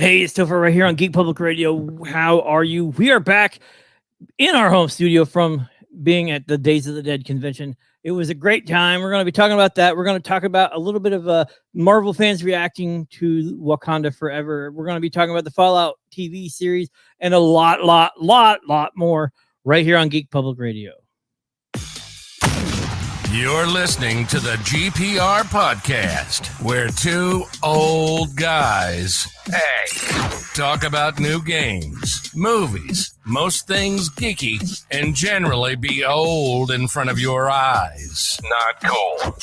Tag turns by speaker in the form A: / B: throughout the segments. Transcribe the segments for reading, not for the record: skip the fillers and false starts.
A: Hey, it's Topher right here on Geek Public Radio. How are you? We are back in our home studio from being at the Days of the Dead convention. It was a great time. We're going to be talking about that. We're going to talk about a little bit of Marvel fans reacting to Wakanda Forever. We're going to be talking about the Fallout TV series and a lot more right here on Geek Public Radio.
B: You're listening to the GPR podcast, where two old guys, talk about new games, movies, most things geeky, and generally be old in front of your eyes. Not cool.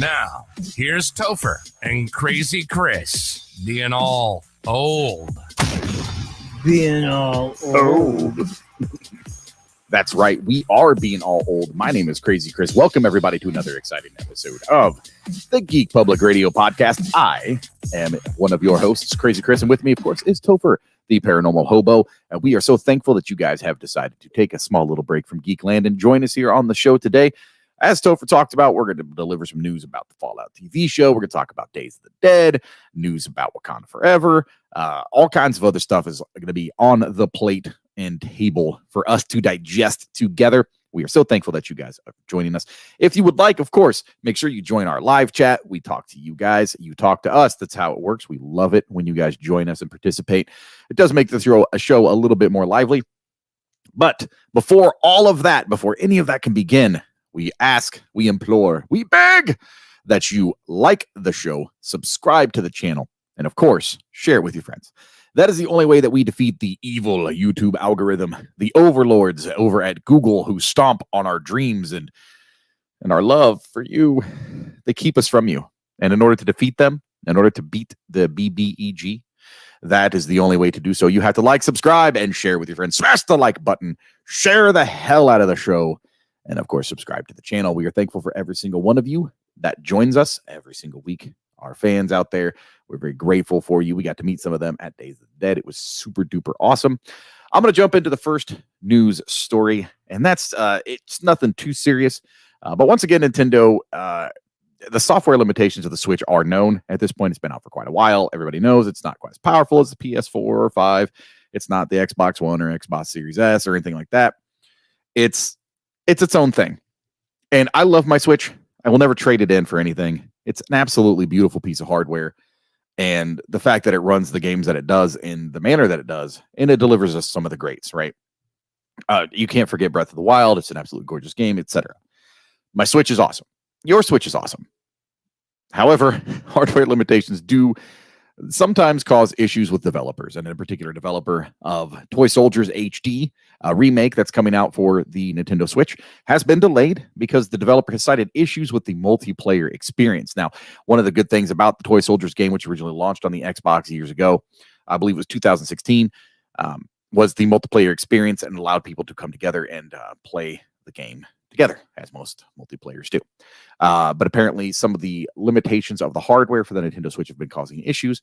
B: Now, here's Topher and Crazy Chris, being all old.
A: Being all old.
C: That's right. We are being all old. My name is Crazy Chris. Welcome, everybody, to another exciting episode of the Geek Public Radio podcast. I am one of your hosts, Crazy Chris, and with me, of course, is Topher, the paranormal hobo. And we are so thankful that you guys have decided to take a small little break from Geekland and join us here on the show today. As Topher talked about, we're going to deliver some news about the Fallout TV show. We're going to talk about Days of the Dead, news about Wakanda Forever. All kinds of other stuff is going to be on the plate and table for us to digest together. We are so thankful that you guys are joining us. If you would like, of course, make sure you join our live chat. We talk to you guys. You talk to us. That's how it works. We love it when you guys join us and participate. It does make the show a little bit more lively. But before all of that, before any of that can begin, we ask, we implore, we beg that you like the show, subscribe to the channel, and of course, share it with your friends. That is the only way that we defeat the evil YouTube algorithm, the overlords over at Google who stomp on our dreams and our love for you. They keep us from you. And in order to defeat them, in order to beat the BBEG, that is the only way to do so. You have to like, subscribe, and share with your friends. Smash the like button. Share the hell out of the show. And of course, subscribe to the channel. We are thankful for every single one of you that joins us every single week. Our fans out there, we're very grateful for you. We got to meet some of them at Days of the Dead. It was super duper awesome. I'm going to jump into the first news story, and that's it's nothing too serious. But once again, Nintendo, the software limitations of the Switch are known at this point. It's been out for quite a while. Everybody knows it's not quite as powerful as the PS4 or 5. It's not the Xbox One or Xbox Series S or anything like that. It's its own thing. And I love my Switch. I will never trade it in for anything. It's an absolutely beautiful piece of hardware. And the fact that it runs the games that it does in the manner that it does, and it delivers us some of the greats, right? You can't forget Breath of the Wild. It's an absolutely gorgeous game, etc. My Switch is awesome. Your Switch is awesome. However, hardware limitations do sometimes cause issues with developers, and in particular, developer of Toy Soldiers HD, a remake that's coming out for the Nintendo Switch, has been delayed because the developer has cited issues with the multiplayer experience. Now, one of the good things about the Toy Soldiers game, which originally launched on the Xbox years ago, I believe it was 2016, was the multiplayer experience and allowed people to come together and play the game together, as most multiplayers do. But apparently some of the limitations of the hardware for the Nintendo Switch have been causing issues.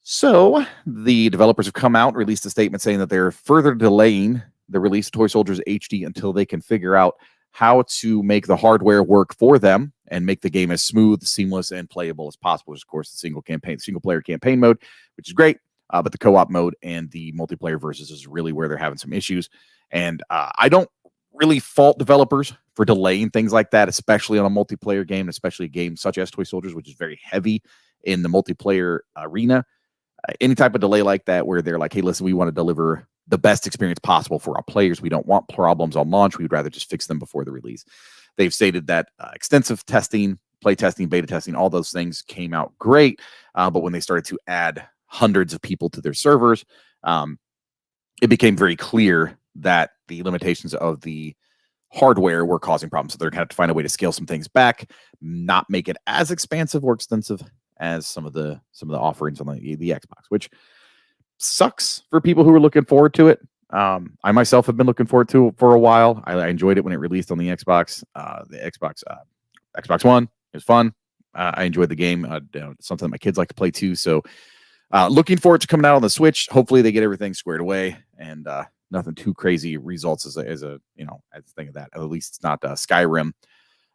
C: So the developers have come out and released a statement saying that they're further delaying the release of Toy Soldiers HD until they can figure out how to make the hardware work for them and make the game as smooth, seamless, and playable as possible. Which, of course, the single player campaign mode, which is great. But the co-op mode and the multiplayer versus is really where they're having some issues. And I don't really fault developers for delaying things like that, especially on a multiplayer game, especially a game such as Toy Soldiers, which is very heavy in the multiplayer arena. Any type of delay like that where they're like, hey, listen, we want to deliver the best experience possible for our players. We don't want problems on launch. We would rather just fix them before the release. They've stated that extensive testing, play testing, beta testing, all those things came out great. But when they started to add hundreds of people to their servers, it became very clear that the limitations of the hardware were causing problems. So they're going to have to find a way to scale some things back, not make it as expansive or extensive as some of the offerings on the Xbox, which sucks for people who are looking forward to it. I myself have been looking forward to it for a while. I enjoyed it when it released on the Xbox. Xbox One. It was fun. I enjoyed the game. It's something that my kids like to play too. So looking forward to coming out on the Switch. Hopefully they get everything squared away and nothing too crazy results as a thing of that. At least it's not Skyrim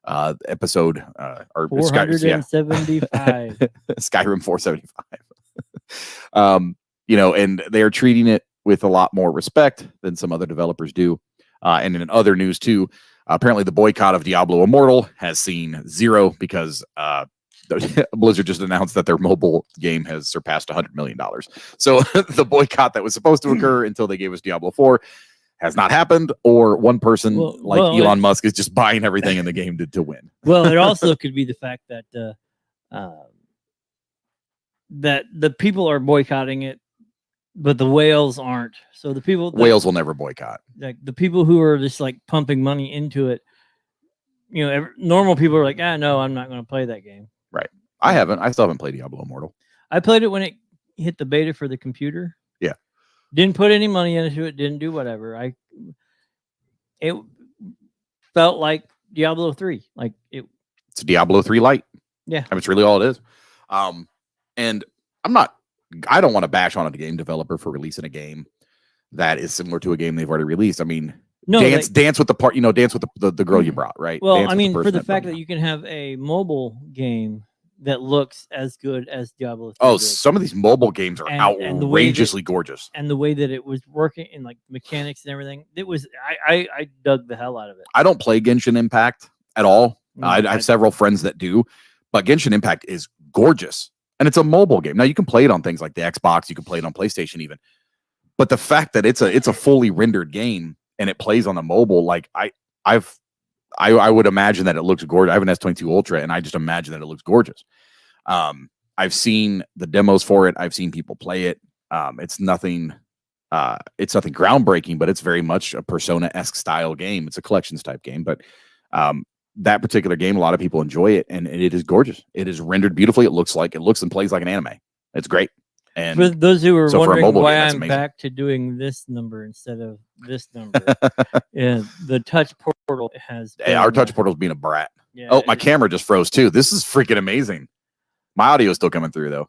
C: episode or
A: 475.
C: Skyrim 475. and they are treating it with a lot more respect than some other developers do. And in other news too, apparently the boycott of Diablo Immortal has seen zero because Blizzard just announced that their mobile game has surpassed $100 million. So the boycott that was supposed to occur until they gave us Diablo 4 has not happened, or one person Elon Musk is just buying everything in the game to win.
A: Well, it also could be the fact that that the people are boycotting it, but the whales aren't. So the people
C: whales will never boycott.
A: Like the people who are just like pumping money into it, normal people are like, no, I'm not going to play that game.
C: Right. I still haven't played Diablo Immortal.
A: I played it when it hit the beta for the computer.
C: Yeah.
A: Didn't put any money into it. Didn't do whatever. It felt like Diablo 3.
C: It's Diablo 3 Lite.
A: Yeah.
C: I mean, it's really all it is. And I don't want to bash on a game developer for releasing a game that is similar to a game they've already released. I mean, dance with the part, dance with the girl you brought, right?
A: Well,
C: dance
A: I mean, for the fact that you can have a mobile game that looks as good as Diablo 3 did.
C: Some of these mobile games are outrageously gorgeous.
A: And the way that it was working in like mechanics and everything, it was, I dug the hell out of it.
C: I don't play Genshin Impact at all. I have several friends that do, but Genshin Impact is gorgeous. And it's a mobile game. Now you can play it on things like the Xbox, you can play it on PlayStation even. But the fact that it's a fully rendered game and it plays on the mobile, like I would imagine that it looks gorgeous. I have an S22 Ultra and I just imagine that it looks gorgeous. I've seen the demos for it. I've seen people play it. It's nothing groundbreaking, but it's very much a Persona-esque style game. It's a collections type game, but that particular game, a lot of people enjoy it, and it is gorgeous. It is rendered beautifully. It looks and plays like an anime. It's great. And
A: for those who are wondering why I'm
C: amazing.
A: Back to doing this number instead of this number, the touch portal has.
C: Hey, our touch portal's being a brat.
A: Yeah,
C: oh, my camera just froze too. This is freaking amazing. My audio is still coming through though.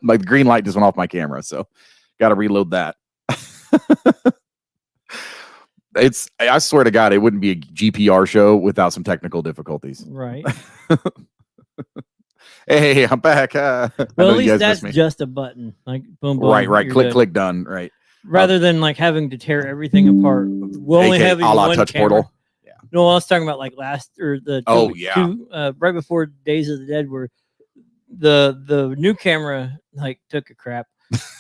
C: Like the green light just went off my camera, so got to reload that. I swear to God, it wouldn't be a GPR show without some technical difficulties.
A: Right.
C: Hey, I'm back.
A: Well, at least that's just a button. Like boom, boom.
C: Right. Click, done. Right.
A: Rather than like having to tear everything apart. We'll only have one touch portal. Yeah. No, I was talking about like right before Days of the Dead, where the new camera like took a crap,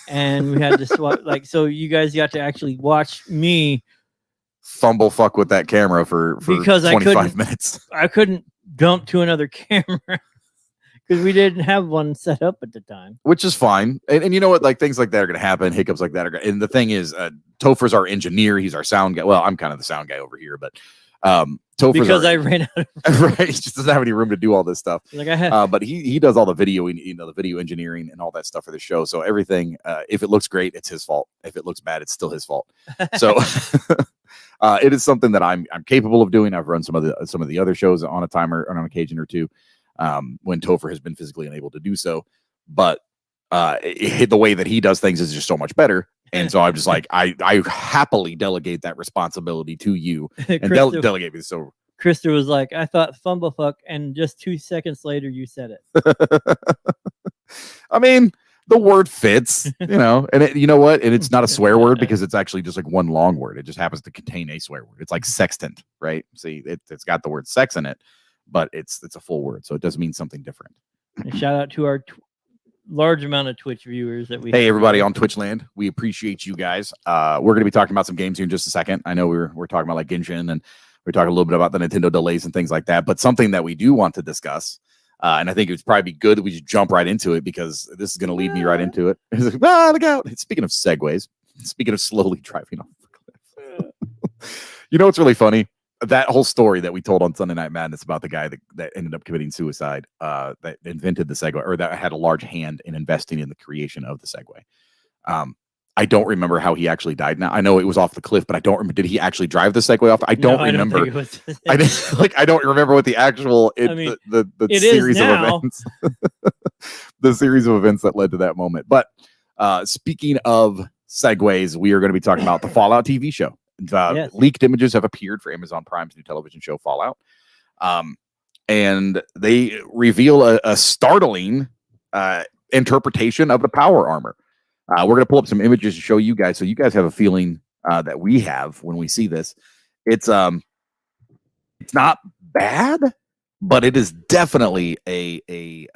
A: and we had to swap. Like, so you guys got to actually watch me
C: fumble fuck with that camera for 25 minutes.
A: I couldn't jump to another camera because we didn't have one set up at the time,
C: which is fine. And you know what? Like things like that are going to happen. Hiccups like that are going to. And the thing is, Topher's our engineer. He's our sound guy. Well, I'm kind of the sound guy over here, but Topher's
A: because I ran out of
C: right. He just doesn't have any room to do all this stuff.
A: Like I have,
C: but he does all the video, the video engineering and all that stuff for the show. So everything, if it looks great, it's his fault. If it looks bad, it's still his fault. So it is something that I'm capable of doing. I've run some of the other shows on a timer on occasion or two. When Topher has been physically unable to do so, but the way that he does things is just so much better. And so I'm just like, I happily delegate that responsibility to you and delegate me. So
A: Krista was like, I thought fumblefuck, and just 2 seconds later you said it.
C: I mean, the word fits, and you know what? And it's not a swear word because it's actually just like one long word. It just happens to contain a swear word. It's like sextant, right? See, it's got the word sex in it, but it's a full word, so it does mean something different.
A: And shout out to our large amount of Twitch viewers that we
C: have. Everybody on Twitch land, we appreciate you guys. We're going to be talking about some games here in just a second. I know we're talking about like Genshin, and we're talking a little bit about the Nintendo delays and things like that, but something that we do want to discuss, and I think it would probably be good that we just jump right into it because this is going to lead me right into it. Look out. Speaking of segues, speaking of slowly driving off the cliff. You know what's really funny? That whole story that we told on Sunday Night Madness about the guy that ended up committing suicide, that invented the Segway, or that had a large hand in investing in the creation of the Segway. I don't remember how he actually died. Now I know it was off the cliff, but I don't remember. Did he actually drive the Segway off? I don't remember. I don't remember what the actual the series of events, the series of events that led to that moment. But speaking of segues, we are going to be talking about the Fallout TV show. Yes. Leaked images have appeared for Amazon Prime's new television show Fallout, and they reveal a startling interpretation of the power armor. We're going to pull up some images to show you guys, so you guys have a feeling that we have when we see this. It's not bad, but it is definitely a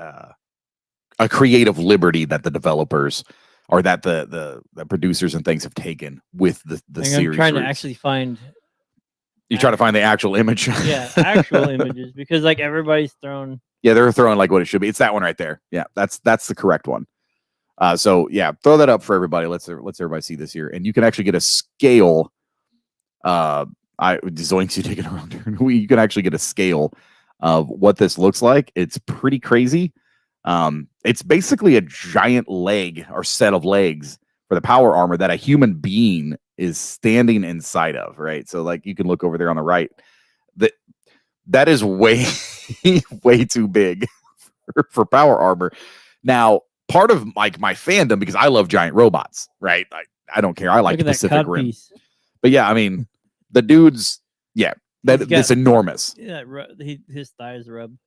C: creative liberty that the developers or that the producers and things have taken with the series.
A: I'm trying to actually find.
C: You try to find the actual image.
A: Yeah, actual images, because like everybody's thrown.
C: Yeah, they're throwing like what it should be. It's that one right there. Yeah, that's the correct one. So yeah, throw that up for everybody. Let's everybody see this here, and you can actually get a scale. Zoinks, you taking a wrong turn. You can actually get a scale of what this looks like. It's pretty crazy. It's basically a giant leg or set of legs for the power armor that a human being is standing inside of, right? So like you can look over there on the right. That is way way too big for power armor. Now, part of like my fandom, because I love giant robots, right? I don't care. I like the Pacific Rim. Piece. But yeah, I mean, the dude's it's enormous. Yeah,
A: his thighs rub.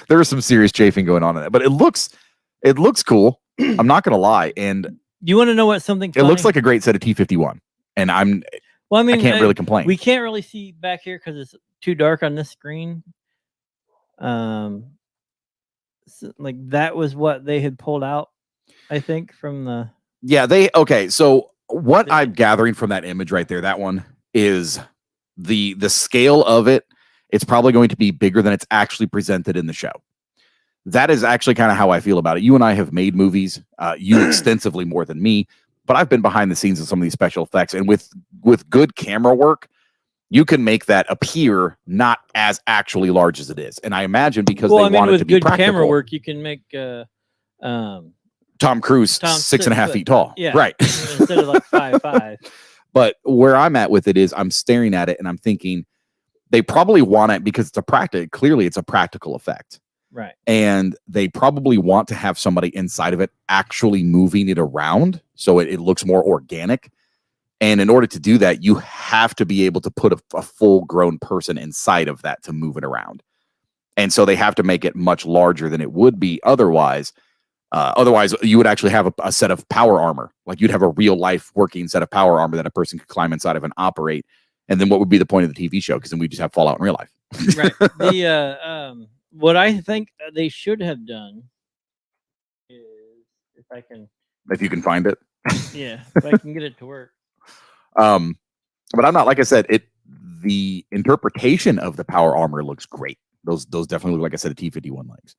C: There was some serious chafing going on in it, but it looks cool. I'm not gonna lie. And
A: you want to know what something?
C: It looks like a great set of T-51, and I can't really complain.
A: We can't really see back here because it's too dark on this screen. So, like that was what they had pulled out, I think, from the.
C: Yeah, so what I'm gathering from that image right there, that one is the scale of it. It's probably going to be bigger than it's actually presented in the show. That is actually kind of how I feel about it. You and I have made movies, you extensively more than me, but I've been behind the scenes of some of these special effects, and with good camera work, you can make that appear not as actually large as it is. And I imagine because they want it to be
A: with good
C: practical,
A: camera work, you can make
C: Tom Cruise 6.5 feet tall.
A: Yeah,
C: right.
A: Instead of like 5'5".
C: But where I'm at with it is I'm staring at it and I'm thinking they probably want it because clearly it's a practical effect.
A: Right.
C: And they probably want to have somebody inside of it actually moving it around so it looks more organic. And in order to do that, you have to be able to put a full-grown person inside of that to move it around. And so they have to make it much larger than it would be otherwise. Otherwise, you would actually have a set of power armor. Like you'd have a real-life working set of power armor that a person could climb inside of and operate. And then what would be the point of the TV show? Because then we just have Fallout in real life.
A: Right. What I think they should have done is,
C: if you can find it.
A: Yeah, if I can get it to work.
C: But I'm not, like I said, the interpretation of the power armor looks great. Those definitely look like I said, a T-51 legs.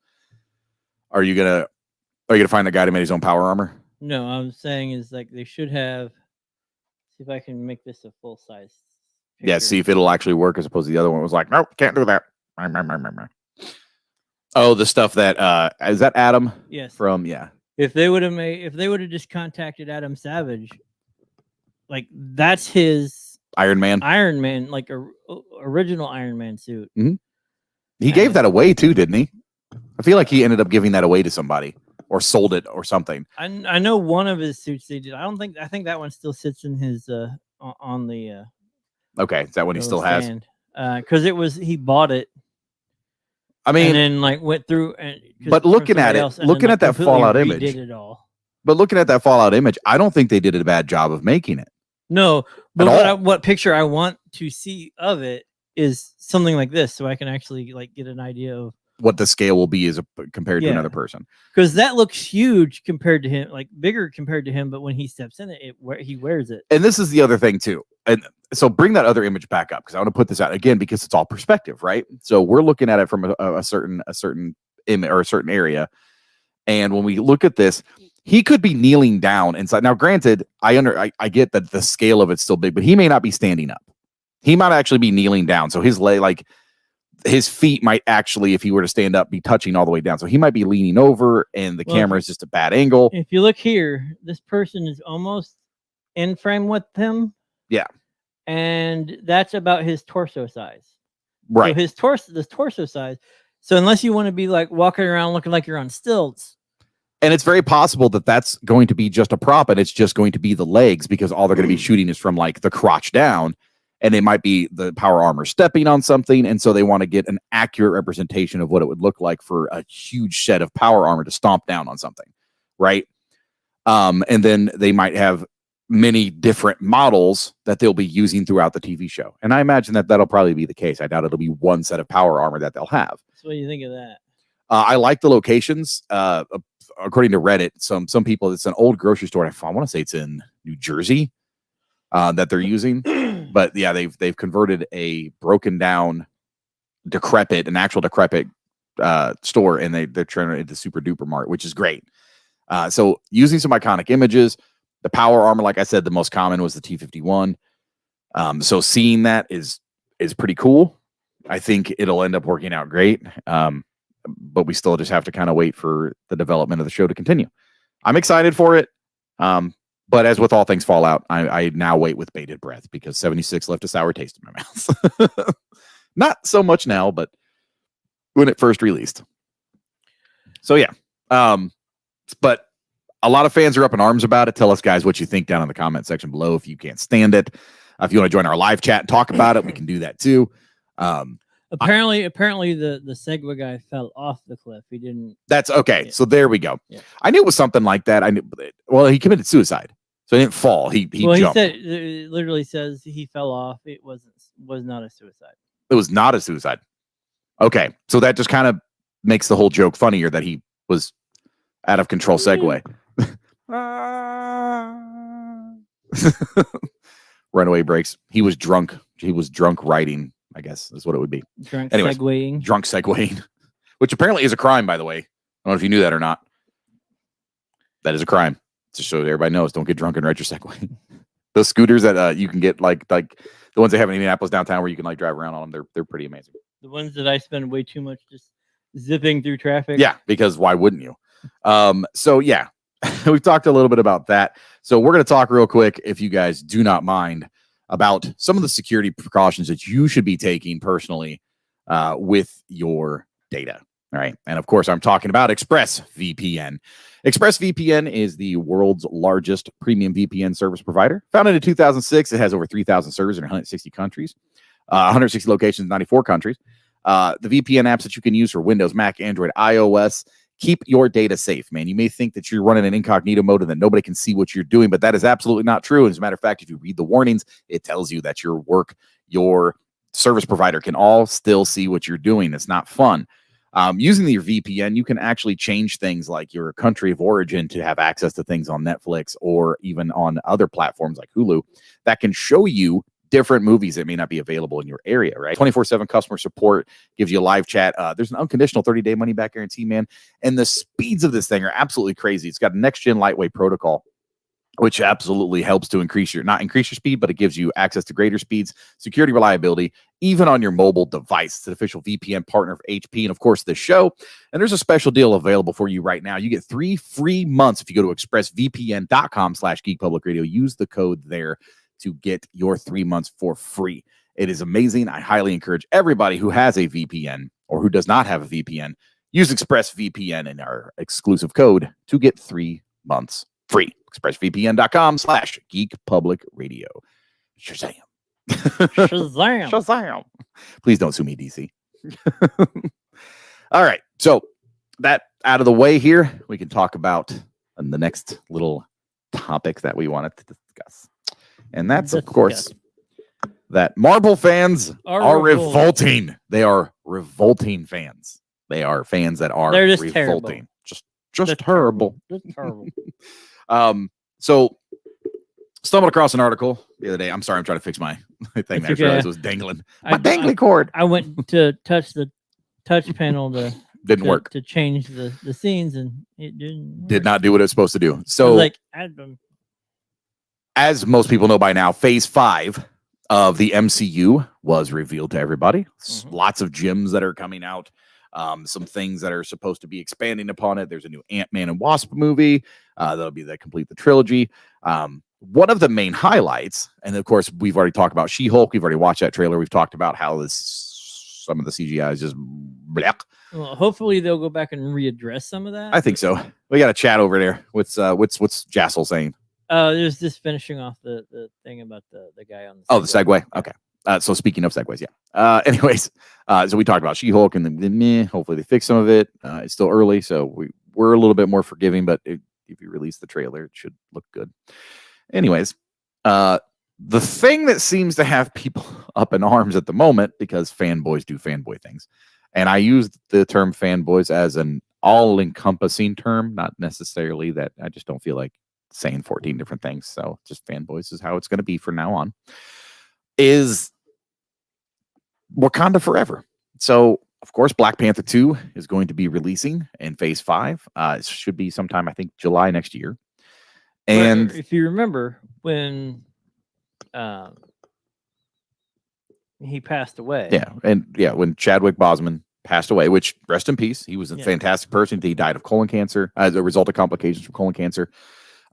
C: Are you gonna find the guy who made his own power armor?
A: No, I'm saying is like they should have. See if I can make this a full size.
C: Yeah, see if it'll actually work as opposed to the other one was like, nope, can't do that. Oh, the stuff that is that Adam?
A: Yes.
C: If
A: they would have just contacted Adam Savage, like that's his
C: Iron Man,
A: like original Iron Man suit.
C: Mm-hmm. He gave that away too, didn't he? I feel like he ended up giving that away to somebody or sold it or something.
A: I know one of his suits they did. I think that one still sits in his on the.
C: Okay, is that what he still stand.
A: has? Because he bought it.
C: I mean,
A: and then like went through
C: but looking at it, looking at that Fallout image,
A: it all.
C: But looking at that Fallout image, I don't think they did a bad job of making it.
A: No, but what picture I want to see of it is something like this, so I can actually like get an idea of
C: what the scale will be compared to another person.
A: Because that looks huge compared to him, like bigger compared to him. But when he steps in it, he wears it.
C: And this is the other thing too. And so bring that other image back up because I want to put this out again because it's all perspective, right? So we're looking at it from a certain image or a certain area, and when we look at this, he could be kneeling down inside. Now, granted, I get that the scale of it's still big, but he may not be standing up. He might actually be kneeling down. So his leg, like his feet might actually, if he were to stand up, be touching all the way down. So he might be leaning over and the camera is just a bad angle.
A: If you look here, this person is almost in frame with him.
C: Yeah.
A: And that's about his torso size.
C: Right.
A: So this torso size. So unless you want to be like walking around looking like you're on stilts.
C: And it's very possible that that's going to be just a prop and it's just going to be the legs because all they're going to be shooting is from like the crotch down. And it might be the power armor stepping on something. And so they want to get an accurate representation of what it would look like for a huge set of power armor to stomp down on something. right? And then they might have many different models that they'll be using throughout the TV show. And I imagine that that'll probably be the case. I doubt it'll be one set of power armor that they'll have.
A: So what do you think of that?
C: I like the locations. According to Reddit, some people, it's an old grocery store. I want to say it's in New Jersey that they're using. But yeah, they've converted a broken down, an actual decrepit store, and they're turning it into Super Duper Mart, which is great. So using some iconic images, the power armor, like I said, the most common was the T-51. So seeing that is pretty cool. I think it'll end up working out great. But we still just have to kind of wait for the development of the show to continue. I'm excited for it. But as with all things Fallout, I now wait with bated breath because 76 left a sour taste in my mouth. Not so much now, but when it first released. So yeah. But a lot of fans are up in arms about it. Tell us, guys, what you think down in the comment section below. If you can't stand it, if you want to join our live chat and talk about it, we can do that too.
A: Apparently the Segway guy fell off the cliff. He didn't.
C: That's okay. Yeah. So there we go.
A: Yeah.
C: I knew it was something like that. I knew. Well, he committed suicide, so he didn't fall. He jumped.
A: He said, it literally says he fell off. It was not a suicide.
C: It was not a suicide. Okay, so that just kind of makes the whole joke funnier that he was out of control Segway. Runaway brakes. He was drunk. He was drunk riding, I guess is what it would be.
A: Drunk
C: Anyways,
A: segwaying.
C: Drunk segwaying, which apparently is a crime, by the way. I don't know if you knew that or not. That is a crime. Just so everybody knows, don't get drunk and ride your Segway. Those scooters that you can get, like the ones they have in Indianapolis downtown, where you can like drive around on them, they're pretty amazing.
A: The ones that I spend way too much just zipping through traffic.
C: Yeah, because why wouldn't you? So yeah, we've talked a little bit about that. So we're going to talk real quick, if you guys do not mind, about some of the security precautions that you should be taking personally with your data. All right. And of course, I'm talking about ExpressVPN. ExpressVPN is the world's largest premium VPN service provider. Founded in 2006, it has over 3,000 servers in 160 countries, 160 locations, 94 countries. The VPN apps that you can use for Windows, Mac, Android, iOS. Keep your data safe, man. You may think that you're running an incognito mode and that nobody can see what you're doing, but that is absolutely not true. As a matter of fact, if you read the warnings, it tells you that your service provider can all still see what you're doing. It's not fun. Using your VPN, you can actually change things like your country of origin to have access to things on Netflix or even on other platforms like Hulu that can show you different movies that may not be available in your area, right? 24/7 customer support gives you a live chat. There's an unconditional 30-day money-back guarantee, man. And the speeds of this thing are absolutely crazy. It's got a next-gen lightweight protocol, which absolutely helps to not increase your speed, but it gives you access to greater speeds, security, reliability, even on your mobile device. It's an official VPN partner of HP and, of course, the show. And there's a special deal available for you right now. You get 3 free months if you go to expressvpn.com/geekpublicradio. Use the code there to get your 3 months for free. It is amazing. I highly encourage everybody who has a VPN or who does not have a VPN, use ExpressVPN in our exclusive code to get 3 months free. expressvpn.com/geekpublicradio. Shazam.
A: Shazam.
C: Shazam. Please don't sue me, DC. All right. So that out of the way here, we can talk about the next little topic that we wanted to discuss. And that's, of course, that Marvel fans are revolting. They are revolting fans. They are fans that are revolting.
A: Terrible.
C: Just terrible.
A: Just terrible.
C: So stumbled across an article the other day. I'm sorry, I'm trying to fix my thing. I realized it was dangling. My dangly cord.
A: I went to touch the touch panel
C: didn't work
A: to change the scenes, and it didn't work.
C: Did not do what it was supposed to do. So as most people know by now, phase 5 of the MCU was revealed to everybody. Mm-hmm. Lots of gems that are coming out. Some things that are supposed to be expanding upon it. There's a new Ant-Man and Wasp movie. That'll be that complete the trilogy. One of the main highlights, and of course, we've already talked about She-Hulk. We've already watched that trailer. We've talked about how some of the CGI is just black.
A: Well, hopefully they'll go back and readdress some of that.
C: I think so. We got a chat over there. What's Jassel saying?
A: There's just finishing off the thing about the guy on the Segway.
C: Oh, the Segway. Okay. So speaking of Segways, yeah. Anyways, so we talked about She-Hulk and then hopefully they fix some of it. It's still early, so we're a little bit more forgiving, but if you release the trailer, it should look good. Anyways, the thing that seems to have people up in arms at the moment, because fanboys do fanboy things, and I use the term fanboys as an all-encompassing term, not necessarily that I just don't feel like saying 14 different things. So just fanboys is how it's going to be from now on, is Wakanda Forever. So, of course, Black Panther 2 is going to be releasing in Phase 5. It should be sometime, I think, July next year. And
A: if you remember when he passed away.
C: When Chadwick Boseman passed away, which, rest in peace, he was a fantastic person. He died of colon cancer as a result of complications from colon cancer.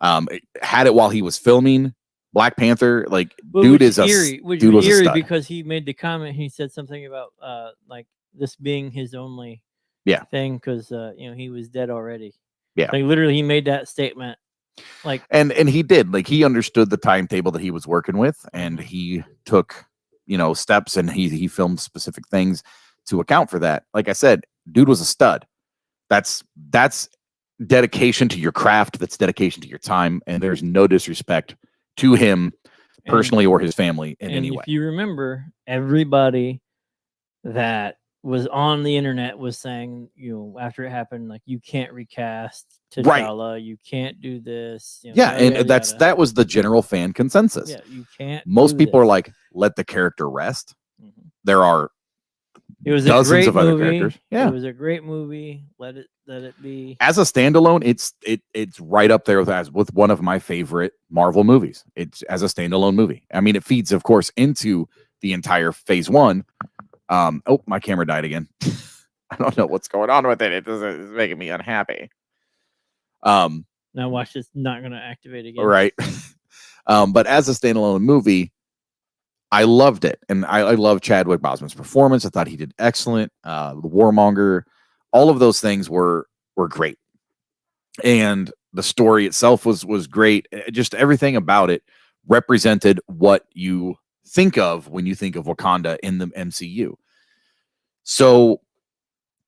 C: Had it while he was filming Black Panther. Like, dude was eerie
A: because he made the comment. He said something about like this being his only thing because he was dead already.
C: Yeah,
A: like literally he made that statement. Like,
C: and he did, like, he understood the timetable that he was working with, and he took steps, and he filmed specific things to account for that. Like I said, dude was a stud. That's dedication to your craft. That's dedication to your time, and there's no disrespect to him personally or his family in any way.
A: If you remember, everybody that was on the internet was saying, after it happened, like, you can't recast T'Challa, right? You can't do this.
C: That was the general fan consensus.
A: Yeah, you can't.
C: Most people are like, let the character rest. Mm-hmm. There are dozens of other characters. Yeah,
A: it was a great movie. Let it be.
C: As a standalone, it's right up there with one of my favorite Marvel movies. It's as a standalone movie. I mean, it feeds, of course, into the entire Phase 1. My camera died again. I don't know what's going on with it. It's making me unhappy.
A: Now watch this, not going to activate again.
C: Right. But as a standalone movie, I loved it. And I love Chadwick Boseman's performance. I thought he did excellent. The Warmonger, all of those things were great. And the story itself was great. Just everything about it represented what you think of when you think of Wakanda in the MCU. So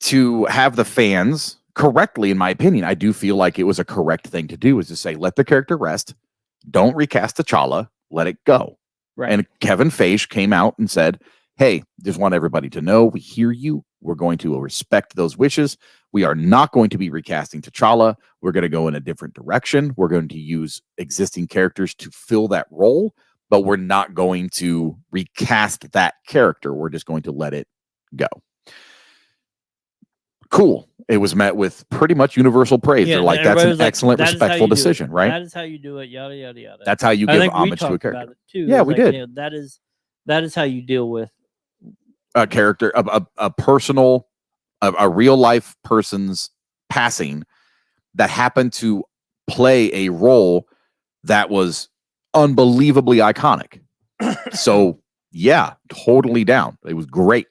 C: to have the fans correctly, in my opinion, I do feel like it was a correct thing to do, is to say, let the character rest. Don't recast T'Challa. Let it go. Right. And Kevin Feige came out and said, hey, just want everybody to know, we hear you. We're going to respect those wishes. We are not going to be recasting T'Challa. We're going to go in a different direction. We're going to use existing characters to fill that role, but we're not going to recast that character. We're just going to let it go. Cool. It was met with pretty much universal praise. They're like, that's an excellent, respectful decision, right?
A: That is how you do it, yada, yada, yada.
C: That's how you give homage to a character.
A: Too.
C: Yeah, we did.
A: That is how you deal with
C: a character, a personal, a real life person's passing that happened to play a role that was unbelievably iconic. So yeah, totally down. It was great.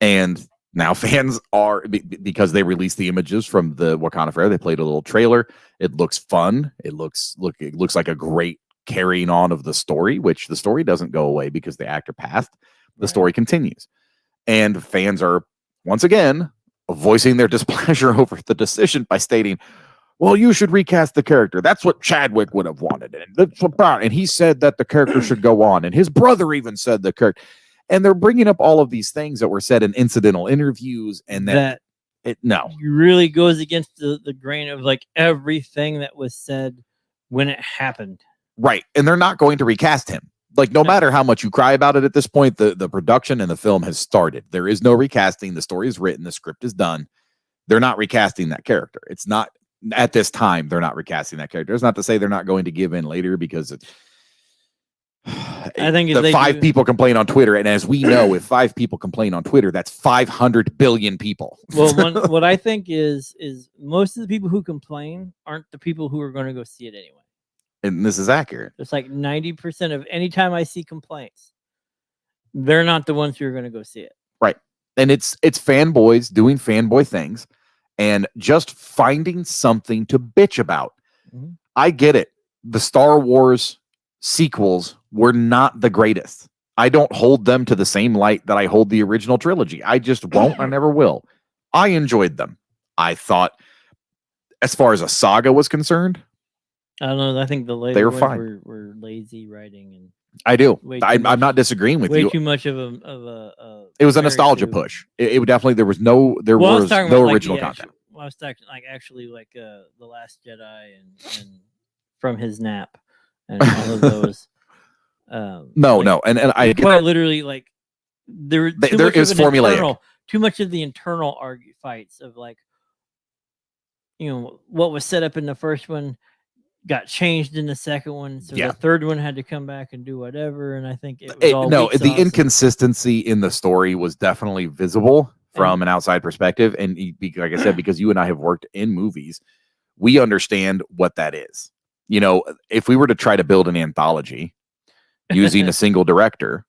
C: And now fans are, because they released the images from the Wakanda Forever, they played a little trailer. It looks fun. It looks like a great carrying on of the story, which the story doesn't go away because the actor passed. The story continues. And fans are, once again, voicing their displeasure over the decision by stating, well, you should recast the character. That's what Chadwick would have wanted. And that's what and he said that the character should go on. And his brother even said the character. And they're bringing up all of these things that were said in incidental interviews, and that it
A: really goes against the grain of like everything that was said when it happened.
C: Right. And they're not going to recast him. Like, no matter how much you cry about it at this point, the production and the film has started. There is no recasting. The story is written. The script is done. They're not recasting that character. It's not, at this time, they're not recasting that character. It's not to say they're not going to give in later, because it's,
A: I think
C: the five people complain on Twitter, and as we know, if 5 people complain on Twitter, that's 500 billion people.
A: Well, what I think is most of the people who complain aren't the people who are going to go see it anyway.
C: And this is accurate.
A: It's like 90% of any time I see complaints, they're not the ones who are going to go see it.
C: Right. And it's fanboys doing fanboy things and just finding something to bitch about. Mm-hmm. I get it. The Star Wars sequels were not the greatest. I don't hold them to the same light that I hold the original trilogy. I just won't. I never will. I enjoyed them. I thought as far as a saga was concerned,
A: I don't know. I think the later
C: they were
A: ones
C: fine.
A: were lazy writing and
C: I do.
A: way too
C: I'm
A: much-
C: not disagreeing with
A: way
C: you.
A: too much of a.
C: It was a
A: very
C: nostalgia
A: true-
C: push. It definitely there was no
A: Well, I was talking about, like,
C: original
A: the
C: content.
A: I was talking like actually like the Last Jedi and From His Nap and all of those.
C: No,
A: like,
C: no, and I get
A: quite literally like there
C: is formulaic.
A: Too much of the internal fights of like, what was set up in the first one got changed in the second one, so
C: Yeah.
A: the third one had to come back and do whatever. And I think it was all weak
C: the
A: sauce
C: inconsistency in the story was definitely visible from an outside perspective, and like I said, because you and I have worked in movies, we understand what that is. If we were to try to build an anthology using a single director,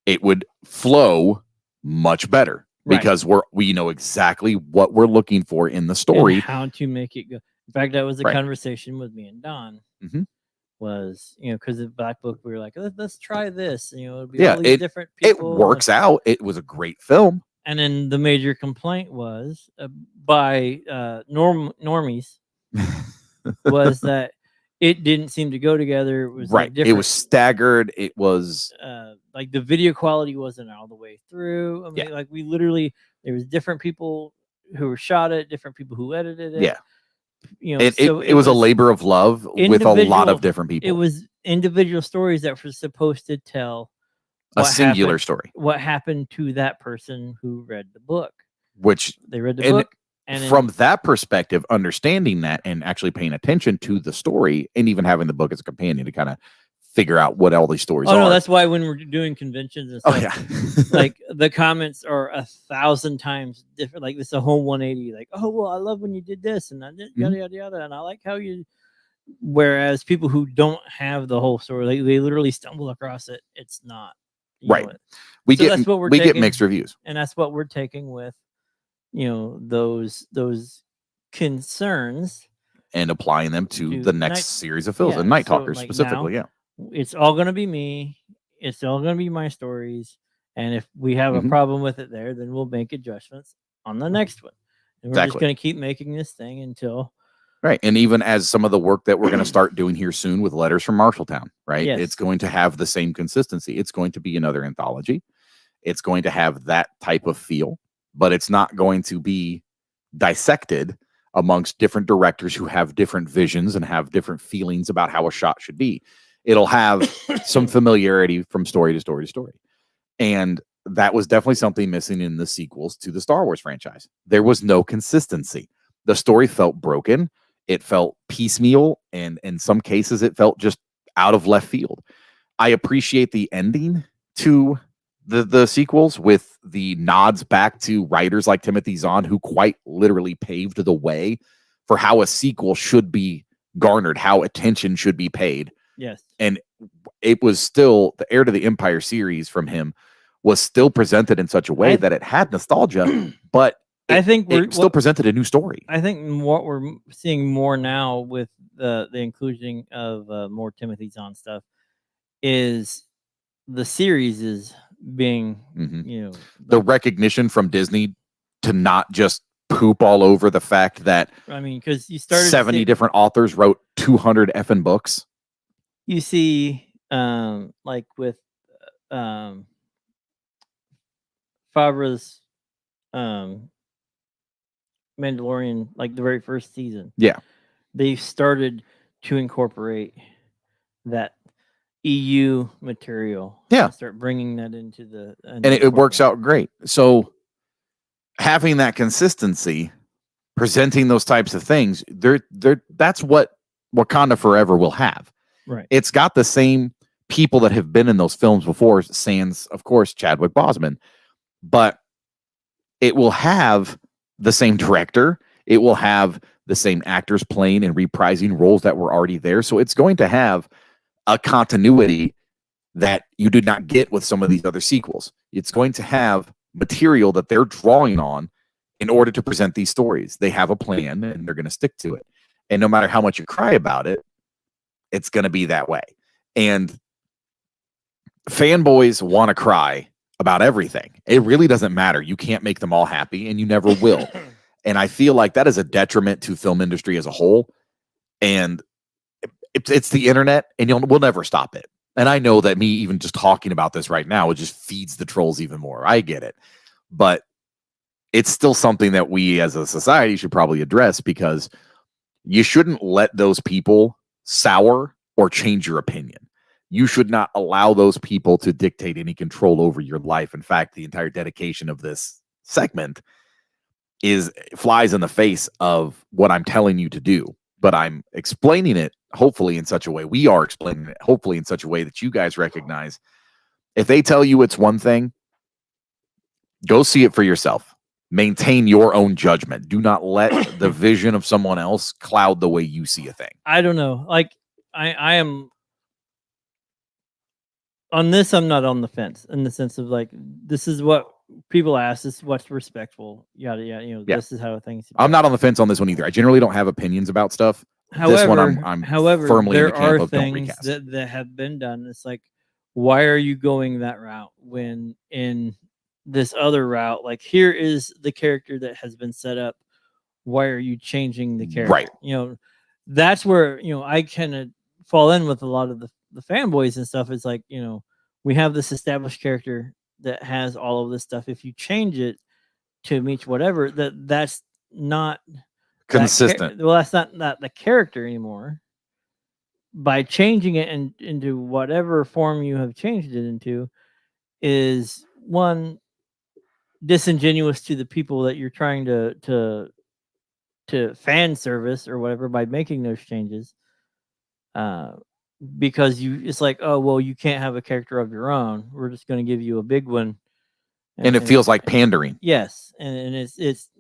C: it would flow much better because we know exactly what we're looking for in the story,
A: and how to make it go. In fact, that was a
C: Right.
A: conversation with me and Don.
C: Mhm.
A: Was because of Black Book, we were like, let's try this. It'll be
C: Yeah,
A: all these different people.
C: It works out. It was a great film.
A: And then the major complaint was by normies was that it didn't seem to go together. It was
C: Right.
A: Like
C: It
A: different,
C: was staggered. It was
A: like the video quality wasn't all the way through. I mean, like we literally there was different people who shot it, different people who edited it.
C: Yeah.
A: So
C: it was a labor of love with a lot of different people.
A: It was individual stories that were supposed to tell
C: a singular story.
A: What happened to that person who read the book?
C: Which
A: they read the book, and
C: from that perspective, understanding that and actually paying attention to the story, and even having the book as a companion to kind of figure out what all these stories are.
A: No, that's why when we're doing conventions and stuff, like the comments are 1,000 times different. Like this is a whole 180. Like, oh well, I love when you did this, and I did yada yada yada, and I like how you. Whereas people who don't have the whole story, they literally stumble across it. It's not
C: right. We get mixed reviews,
A: and that's what we're taking with those concerns
C: and applying them to the next series of films and Night Talkers specifically.
A: It's all going to be me. It's all going to be my stories. And if we have a problem with it there, then we'll make adjustments on the next one. And we're just going to keep making this thing until.
C: Right. And even as some of the work that we're going to start doing here soon with Letters from Marshalltown, right?
A: Yes.
C: It's going to have the same consistency. It's going to be another anthology. It's going to have that type of feel, but it's not going to be dissected amongst different directors who have different visions and have different feelings about how a shot should be. It'll have some familiarity from story to story to story. And that was definitely something missing in the sequels to the Star Wars franchise. There was no consistency. The story felt broken. It felt piecemeal. And in some cases, it felt just out of left field. I appreciate the ending to the sequels with the nods back to writers like Timothy Zahn, who quite literally paved the way for how a sequel should be garnered, how attention should be paid.
A: Yes.
C: And it was still the Heir to the Empire series from him was still presented in such a way that it had nostalgia, but
A: I think
C: it still presented a new story.
A: I think what we're seeing more now with the inclusion of more Timothy Zahn stuff is the series is being,
C: the recognition from Disney to not just poop all over the fact that
A: because you started
C: 70 different authors wrote 200 effing books.
A: You see, like with Favre's Mandalorian, like the very first season.
C: Yeah.
A: They started to incorporate that EU material.
C: Yeah.
A: Start bringing that into the.
C: And it works out great. So having that consistency, presenting those types of things, that's what Wakanda Forever will have.
A: Right.
C: It's got the same people that have been in those films before, sans, of course, Chadwick Boseman, but it will have the same director. It will have the same actors playing and reprising roles that were already there. So it's going to have a continuity that you did not get with some of these other sequels. It's going to have material that they're drawing on in order to present these stories. They have a plan and they're going to stick to it. And no matter how much you cry about it, it's going to be that way. And fanboys want to cry about everything. It really doesn't matter. You can't make them all happy, and you never will. And I feel like that is a detriment to film industry as a whole. And it's the internet, and we'll never stop it. And I know that me even just talking about this right now, it just feeds the trolls even more. I get it. But it's still something that we as a society should probably address, because you shouldn't let those people sour or change your opinion. You should not allow those people to dictate any control over your life. In fact, the entire dedication of this segment flies in the face of what I'm telling you to do. But I'm explaining it, hopefully in such a way, we are explaining it, hopefully in such a way that you guys recognize, if they tell you it's one thing, go see it for yourself. Maintain your own judgment. Do not let the vision of someone else cloud the way you see a thing.
A: I don't know. Like, I am on this. I'm not on the fence in the sense of like, this is what people ask. This is what's respectful. Yada yada. You know,
C: Yeah.
A: This is how things.
C: I'm not on the fence on this one either. I generally don't have opinions about stuff.
A: However,
C: this one I'm firmly in the
A: there
C: camp
A: are
C: of don't
A: things
C: recast.
A: that have been done. It's like, why are you going that route when in this other route, like, here is the character that has been set up. Why are you changing the character?
C: Right.
A: You know, that's where, you know, I kind of fall in with a lot of the fanboys and stuff. It's like, you know, we have this established character that has all of this stuff. If you change it to meet whatever, that's not
C: Consistent.
A: well, that's not the character anymore. By changing it into whatever form you have changed it into is one, disingenuous to the people that you're trying to fan service or whatever by making those changes. Because it's like, oh well, you can't have a character of your own. We're just going to give you a big one,
C: And it feels like pandering.
A: Yes, and it's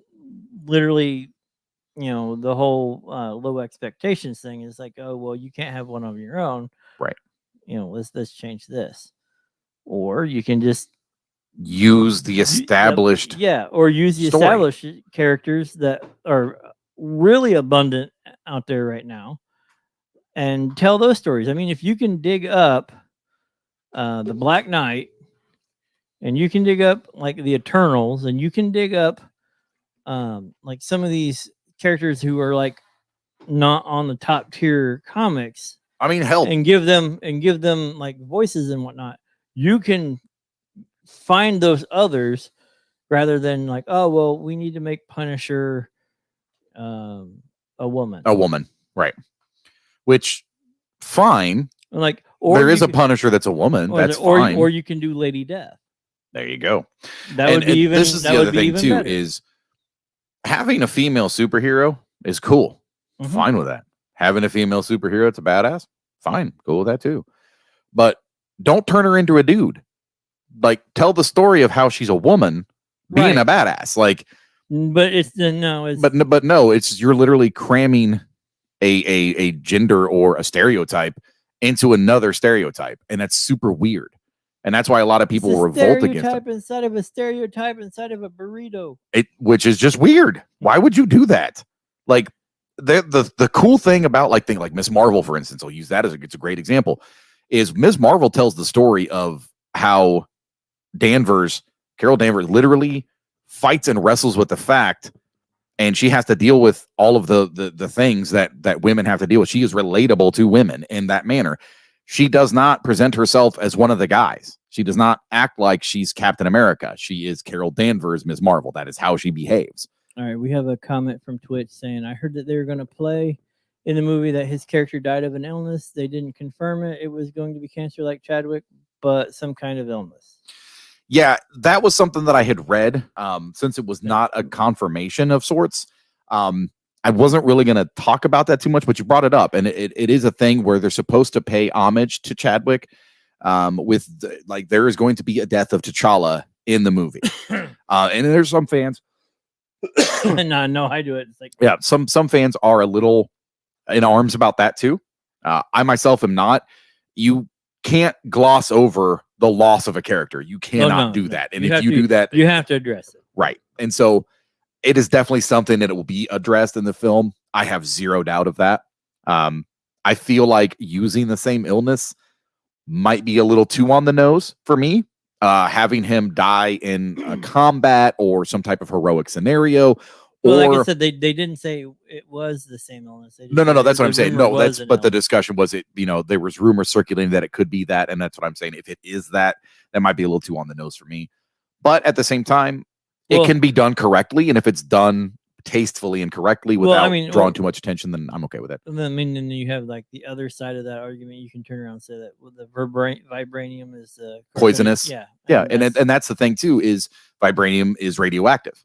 A: literally, you know, the whole low expectations thing is like, oh well, you can't have one of your own,
C: Right.
A: You know, let's change this, or you can just
C: use the established
A: or use the
C: story.
A: established characters that are really abundant out there right now and tell those stories. I mean, if you can dig up the Black Knight, and you can dig up like the Eternals, and you can dig up like some of these characters who are like not on the top tier comics,
C: I mean, hell,
A: and give them like voices and whatnot, you can find those others rather than like, oh well, we need to make Punisher a woman.
C: a woman, right? Which, fine.
A: Like, or
C: there is a Punisher that's a woman. That's fine.
A: Or you can do Lady Death.
C: There you go.
A: That would be even.
C: This is the other thing too.
A: Better.
C: Is having a female superhero is cool.
A: Mm-hmm.
C: Fine with that. Having a female superhero, it's a badass. Fine, cool with that too. But don't turn her into a dude. Like, tell the story of how she's a woman being a badass. Like,
A: but it's no. It's,
C: but no. It's you're literally cramming a gender or a stereotype into another stereotype, and that's super weird. And that's why a lot of people revolt against it.
A: Stereotype inside of a stereotype inside of a burrito.
C: Which is just weird. Why would you do that? Like, the cool thing about like Miss Marvel, for instance, I'll use that as it's a great example, is Ms. Marvel tells the story of how Carol Danvers literally fights and wrestles with the fact, and she has to deal with all of the things that women have to deal with. She is relatable to women in that manner. She does not present herself as one of the guys. She does not act like she's Captain America. She is Carol Danvers, Ms. Marvel. That is how she behaves.
A: All right, we have a comment from Twitch saying, I heard that they were going to play in the movie that his character died of an illness. They didn't confirm it. It was going to be cancer like Chadwick, but some kind of illness.
C: Yeah, that was something that I had read. Since it was not a confirmation of sorts, I wasn't really going to talk about that too much, but you brought it up, and it is a thing where they're supposed to pay homage to Chadwick. Like, there is going to be a death of T'Challa in the movie, and there's some fans.
A: No, I do it. It's like,
C: yeah, some fans are a little in arms about that too. I myself am not. You can't gloss over the loss of a character. You cannot do that, and if you do that,
A: you have to address it,
C: right? And so it is definitely something that it will be addressed in the film. I have zero doubt of that. I feel like using the same illness might be a little too on the nose for me. Having him die in a combat or some type of heroic scenario,
A: Well, like I
C: Or
A: said, they didn't say it was the same illness. They just
C: no,
A: said
C: that's what
A: the
C: I'm saying.
A: rumor
C: No,
A: was
C: that's
A: an
C: but the
A: illness.
C: discussion was it. There was rumors circulating that it could be that, and that's what I'm saying. If it is that, that might be a little too on the nose for me. But at the same time, it
A: Well-
C: can be done correctly, and if it's done tastefully and correctly
A: Well,
C: without
A: I mean,
C: drawing too much attention, then I'm okay with it.
A: And then, I mean, then you have like the other side of that argument. You can turn around and say that the vibranium is
C: Poisonous.
A: Yeah,
C: Yeah, and that's the thing too, is vibranium is radioactive.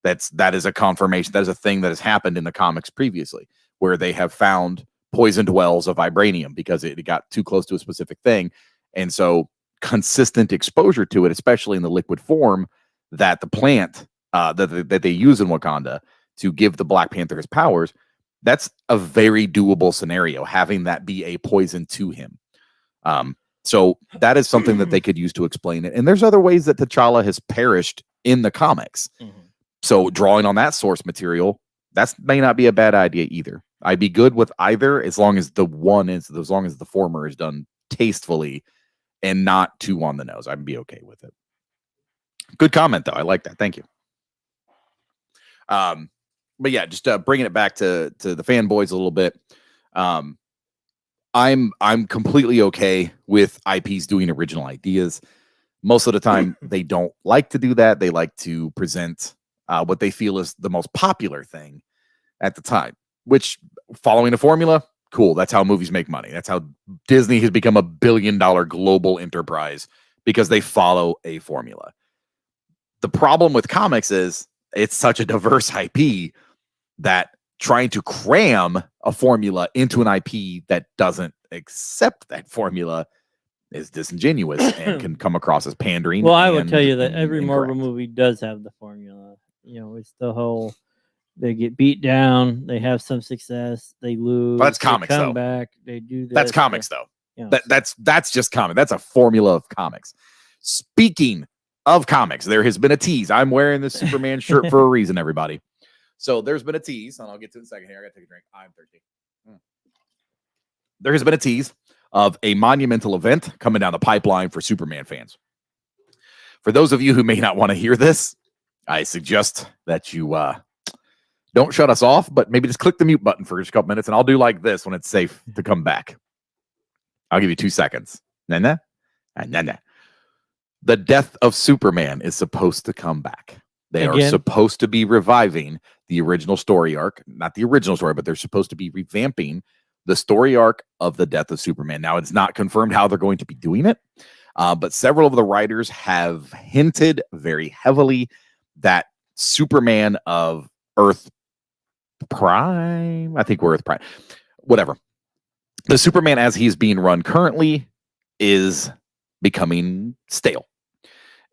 C: That is a confirmation. That is a thing that has happened in the comics previously, where they have found poisoned wells of vibranium because it got too close to a specific thing. And so consistent exposure to it, especially in the liquid form, that the plant that they use in Wakanda to give the Black Panther his powers, that's a very doable scenario, having that be a poison to him. So that is something that they could use to explain it. And there's other ways that T'Challa has perished in the comics.
A: Mhm.
C: So drawing on that source material, that may not be a bad idea either. I'd be good with either as long as the former is done tastefully and not too on the nose. I'd be okay with it. Good comment though. I like that. Thank you. But yeah, just bringing it back to the fanboys a little bit. I'm completely okay with IPs doing original ideas. Most of the time, they don't like to do that. They like to present what they feel is the most popular thing at the time, which, following a formula, cool. That's how movies make money. That's how Disney has become $1 billion global enterprise, because they follow a formula. The problem with comics is it's such a diverse IP that trying to cram a formula into an IP that doesn't accept that formula is disingenuous and can come across as pandering.
A: Well, I would tell you that
C: and
A: every Marvel
C: incorrect.
A: movie does have the formula. It's the whole they get beat down, they have some success, they lose.
C: Well, that's
A: they
C: comics,
A: come
C: though.
A: back, they do this.
C: That's comics, though.
A: You know,
C: That's just comic. That's a formula of comics. Speaking of comics, there has been a tease. I'm wearing this Superman shirt for a reason, everybody. So there's been a tease, and I'll get to it in a second here. I got to take a drink. I'm thirsty. There has been a tease of a monumental event coming down the pipeline for Superman fans. For those of you who may not want to hear this, I suggest that you don't shut us off, but maybe just click the mute button for just a couple minutes, and I'll do like this when it's safe to come back. I'll give you 2 seconds. The death of Superman is supposed to come back. They are supposed to be reviving the original story arc. Not the original story, but they're supposed to be revamping the story arc of the death of Superman. Now, it's not confirmed how they're going to be doing it, but several of the writers have hinted very heavily that Superman of Earth Prime, I think we're Earth Prime, whatever. The Superman as he's being run currently is becoming stale.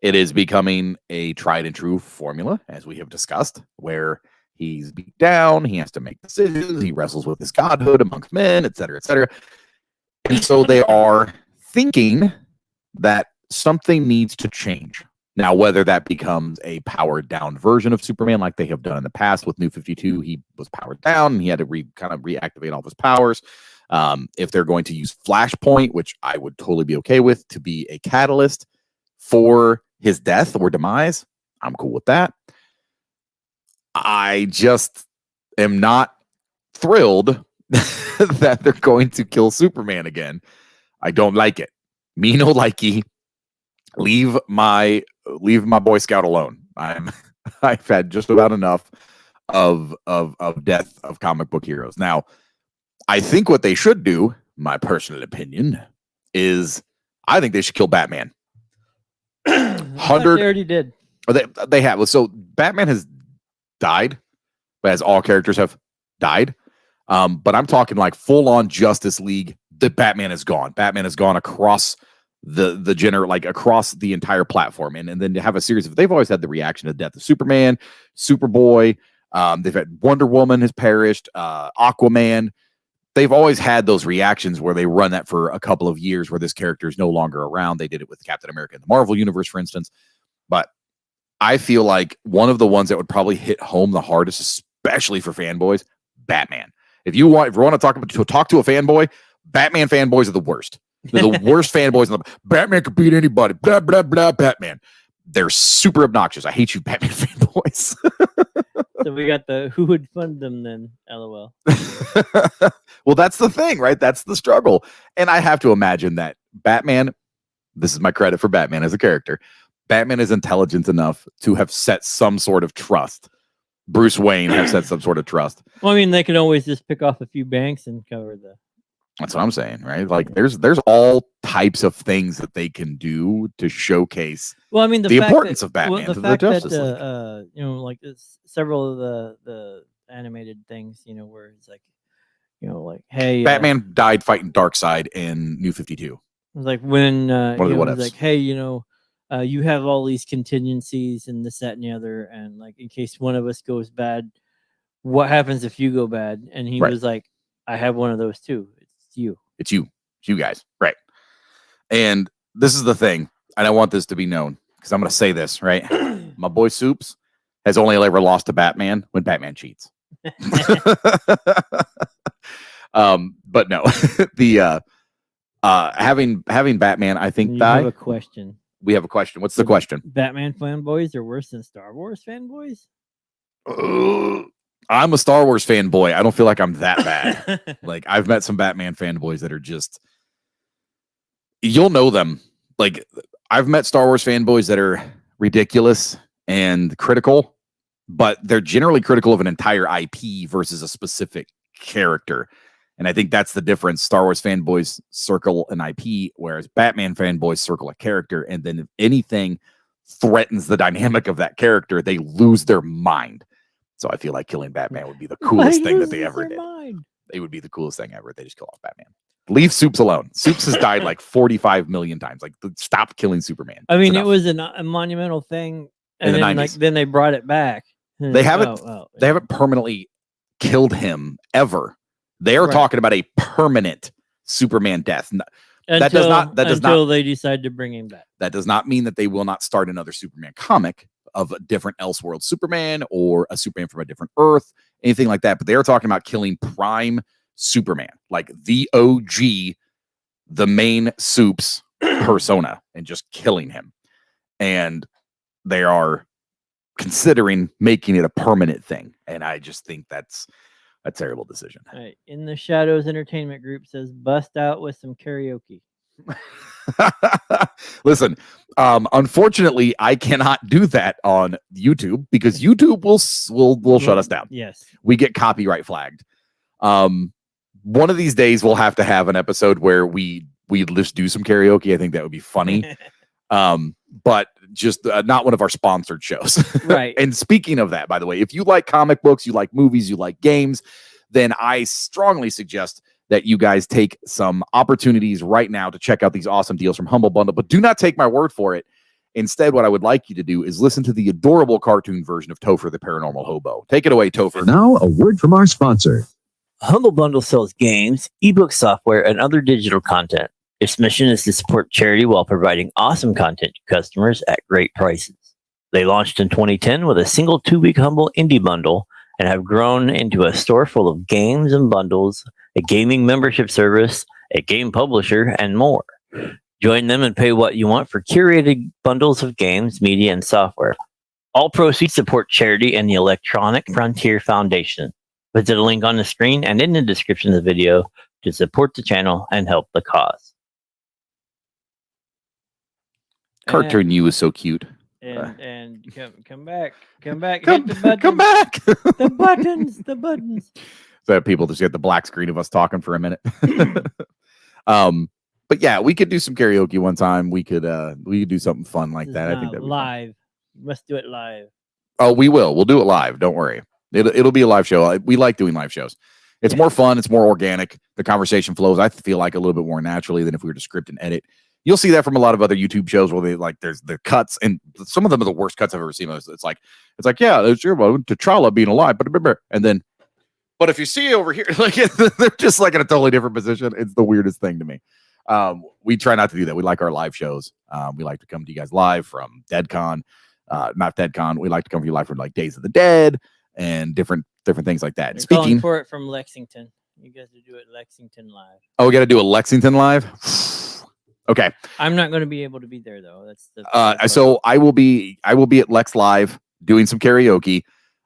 C: It is becoming a tried and true formula, as we have discussed, where he's beat down, he has to make decisions, he wrestles with his godhood amongst men, etc., etc. And so they are thinking that something needs to change. Now, whether that becomes a powered down version of Superman like they have done in the past with New 52, he was powered down and he had to kind of reactivate all of his powers. If they're going to use Flashpoint, which I would totally be okay with, to be a catalyst for his death or demise, I'm cool with that. I just am not thrilled that they're going to kill Superman again. I don't like it. Me no likey. Leave my Boy Scout alone. I've had just about enough of death of comic book heroes. Now, I think what they should do, my personal opinion, is I think they should kill Batman. 100.
A: They already did.
C: They have. So Batman has died, as all characters have died. But I'm talking like full on Justice League. That Batman is gone. Batman has gone across across the entire platform, and then to have a series of, they've always had the reaction to the death of Superman, Superboy. They've had Wonder Woman has perished, Aquaman. They've always had those reactions where they run that for a couple of years where this character is no longer around. They did it with Captain America in the Marvel Universe, for instance. But I feel like one of the ones that would probably hit home the hardest, especially for fanboys, Batman. If you want to talk to a fanboy, Batman fanboys are the worst. They're the worst fanboys. Batman could beat anybody. Blah, blah, blah, Batman. They're super obnoxious. I hate you, Batman fanboys.
A: So we got the who would fund them then? LOL.
C: Well, that's the thing, right? That's the struggle. And I have to imagine that Batman, this is my credit for Batman as a character, Batman is intelligent enough to have set some sort of trust. Bruce Wayne have set some sort of trust.
A: Well, I mean, they can always just pick off a few banks and cover the.
C: That's what I'm saying, right? Like there's all types of things that they can do to showcase
A: Well, I mean,
C: the importance of Batman to the Justice League.
A: You know, like several of the animated things, you know, where it's like, you know, like, hey,
C: Batman died fighting Darkseid in New 52.
A: It was like when
C: One of the
A: you know,
C: what
A: it was
C: ifs.
A: like, hey, you know, you have all these contingencies and this, that, and the other, and like in case one of us goes bad, what happens if you go bad? And he
C: Right.
A: was like, I have one of those too. It's you.
C: It's you guys, right? And this is the thing, and I want this to be known because I'm going to say this, right? My boy Soups has only ever lost to Batman when Batman cheats. But no, the having Batman, I think
A: You have a question.
C: we have a question. What's the question?
A: Batman fanboys are worse than Star Wars fanboys?
C: I'm a Star Wars fanboy. I don't feel like I'm that bad. Like I've met some Batman fanboys that are just, you'll know them. Like I've met Star Wars fanboys that are ridiculous and critical, but they're generally critical of an entire IP versus a specific character. And I think that's the difference. Star Wars fanboys circle an IP, whereas Batman fanboys circle a character. And then if anything threatens the dynamic of that character, they lose their mind. So I feel like killing Batman would be the coolest thing that they ever did. It would be the coolest thing ever. They just kill off Batman. Leave Soups alone. Soups has died like 45 million times. Like, stop killing Superman.
A: I mean, it was a monumental thing, and
C: In the
A: then
C: 90s.
A: then they brought it back.
C: They haven't permanently killed him ever. They are
A: Right.
C: talking about a permanent Superman death.
A: Until they decide to bring him back.
C: That does not mean that they will not start another Superman comic of a different Elseworld Superman or a Superman from a different Earth, anything like that. But they are talking about killing Prime Superman, like the OG, the main Soups persona, and just killing him. And they are considering making it a permanent thing. And I just think that's a terrible decision.
A: All right. In the Shadows Entertainment Group says, bust out with some karaoke.
C: Listen, unfortunately, I cannot do that on YouTube because YouTube will shut us down.
A: Yes,
C: we get copyright flagged. One of these days, we'll have to have an episode where we just do some karaoke. I think that would be funny. But just not one of our sponsored shows.
A: Right.
C: And speaking of that, by the way, if you like comic books, you like movies, you like games, then I strongly suggest that you guys take some opportunities right now to check out these awesome deals from Humble Bundle. But do not take my word for it. Instead, what I would like you to do is listen to the adorable cartoon version of Topher the Paranormal Hobo. Take it away, Topher.
D: Now, a word from our sponsor.
E: Humble Bundle sells games, ebook software, and other digital content. Its mission is to support charity while providing awesome content to customers at great prices. They launched in 2010 with a single 2-week Humble Indie Bundle and have grown into a store full of games and bundles, a gaming membership service, a game publisher, and more. Join them and pay what you want for curated bundles of games, media, and software. All proceeds support charity and the Electronic Frontier Foundation. Visit a link on the screen and in the description of the video to support the channel and help the cause.
C: Cartoon you is so cute.
A: And come back, hit the buttons,
C: Come back.
A: the buttons.
C: So people just get the black screen of us talking for a minute. But yeah, we could do some karaoke one time. We could do something fun like that. I think that
A: live. You must do it live.
C: Oh, we will. We'll do it live. Don't worry. It'll be a live show. We like doing live shows. It's more fun. It's more organic. The conversation flows, I feel like, a little bit more naturally than if we were to script and edit. You'll see that from a lot of other YouTube shows where they there's the cuts, and some of them are the worst cuts I've ever seen. It's like, yeah, there's your T'Challa being alive, and then, but if you see over here, like they're just like in a totally different position. It's the weirdest thing to me. We try not to do that. We like our live shows. We like to come to you guys live from DeadCon, not DeadCon. We like to come to you live from like Days of the Dead and different things like that. And
A: They're calling
C: speaking
A: for it from Lexington, you guys will do it Lexington live.
C: Oh, we got to do a Lexington live. Okay.
A: I'm not going to be able to be there though. That's the
C: so I will be at Lex Live doing some karaoke.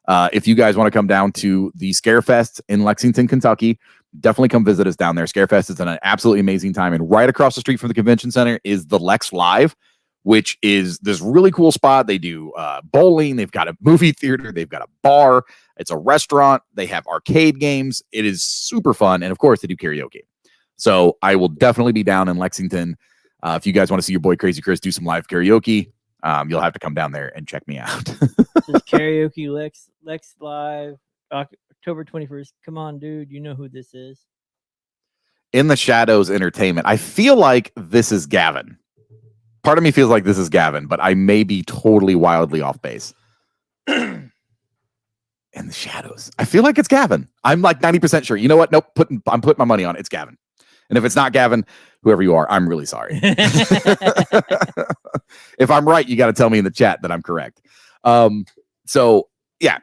C: If you guys want to come down to the Scarefest in Lexington, Kentucky, definitely come visit us down there. Scarefest is an absolutely amazing time. And right across the street from the convention center is the Lex Live, which is this really cool spot. They do bowling. They've got a movie theater. They've got a bar. It's a restaurant. They have arcade games. It is super fun. And of course, they do karaoke. So I will definitely be down in Lexington. If you guys want to see your boy Crazy Chris do some live karaoke, you'll have to come down there and check me out.
A: This karaoke Lex Live, October 21st. Come on, dude. You know who this is.
C: In the Shadows Entertainment. I feel like this is Gavin. Part of me feels like this is Gavin, but I may be totally wildly off base. In the Shadows. I feel like it's Gavin. I'm like 90% sure. You know what? Nope. I'm putting my money on it. It's Gavin. And if it's not Gavin, whoever you are, I'm really sorry. If I'm right, you got to tell me in the chat that I'm correct. So yeah.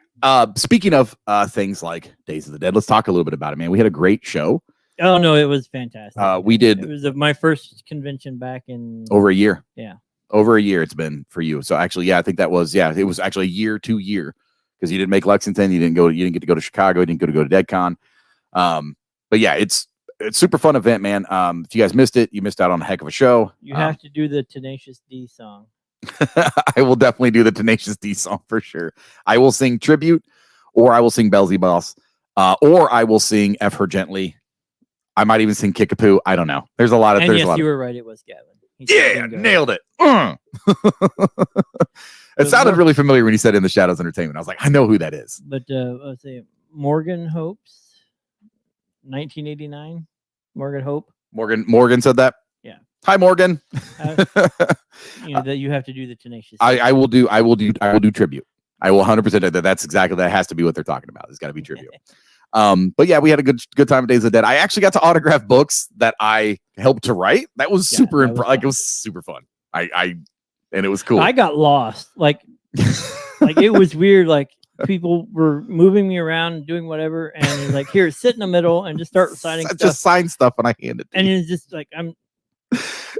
C: Speaking of things like Days of the Dead, let's talk a little bit about it, man. We had a great show.
A: Oh no, it was fantastic.
C: We did.
A: It was my first convention back in
C: over a year.
A: Yeah.
C: Over a year it's been for you. So actually, yeah, I think that was, it was actually a year to year because you didn't make Lexington. You didn't get to go to Chicago. You didn't go to DeadCon. But yeah, it's super fun event, man. If you guys missed it, you missed out on a heck of a show.
A: You have to do the Tenacious D song.
C: I will definitely do the Tenacious D song for sure. I will sing Tribute, or I will sing Belsy Boss, or I will sing F Her Gently. I might even sing Kickapoo. I don't know. There's a lot of.
A: And
C: there's
A: yes,
C: a lot
A: you were right. It was Gavin.
C: Yeah, nailed it. It sounded really familiar when you said In the Shadows Entertainment. I was like, I know who that is.
A: But let's say Morgan Hopes, 1989. Morgan Hope.
C: Morgan said that.
A: Yeah.
C: Hi, Morgan.
A: You know that you have to do the Tenacious.
C: I will do Tribute. I will 100% do that. That's exactly that has to be what they're talking about. It's got to be Tribute. But yeah, we had a good time at Days of the Dead. I actually got to autograph books that I helped to write. That was super it was super fun. And it was cool.
A: I got lost. Like it was weird. Like people were moving me around and doing whatever, and it's like, here, sit in the middle and just start signing stuff.
C: Just sign stuff, and I hand it to
A: and
C: you.
A: it's just like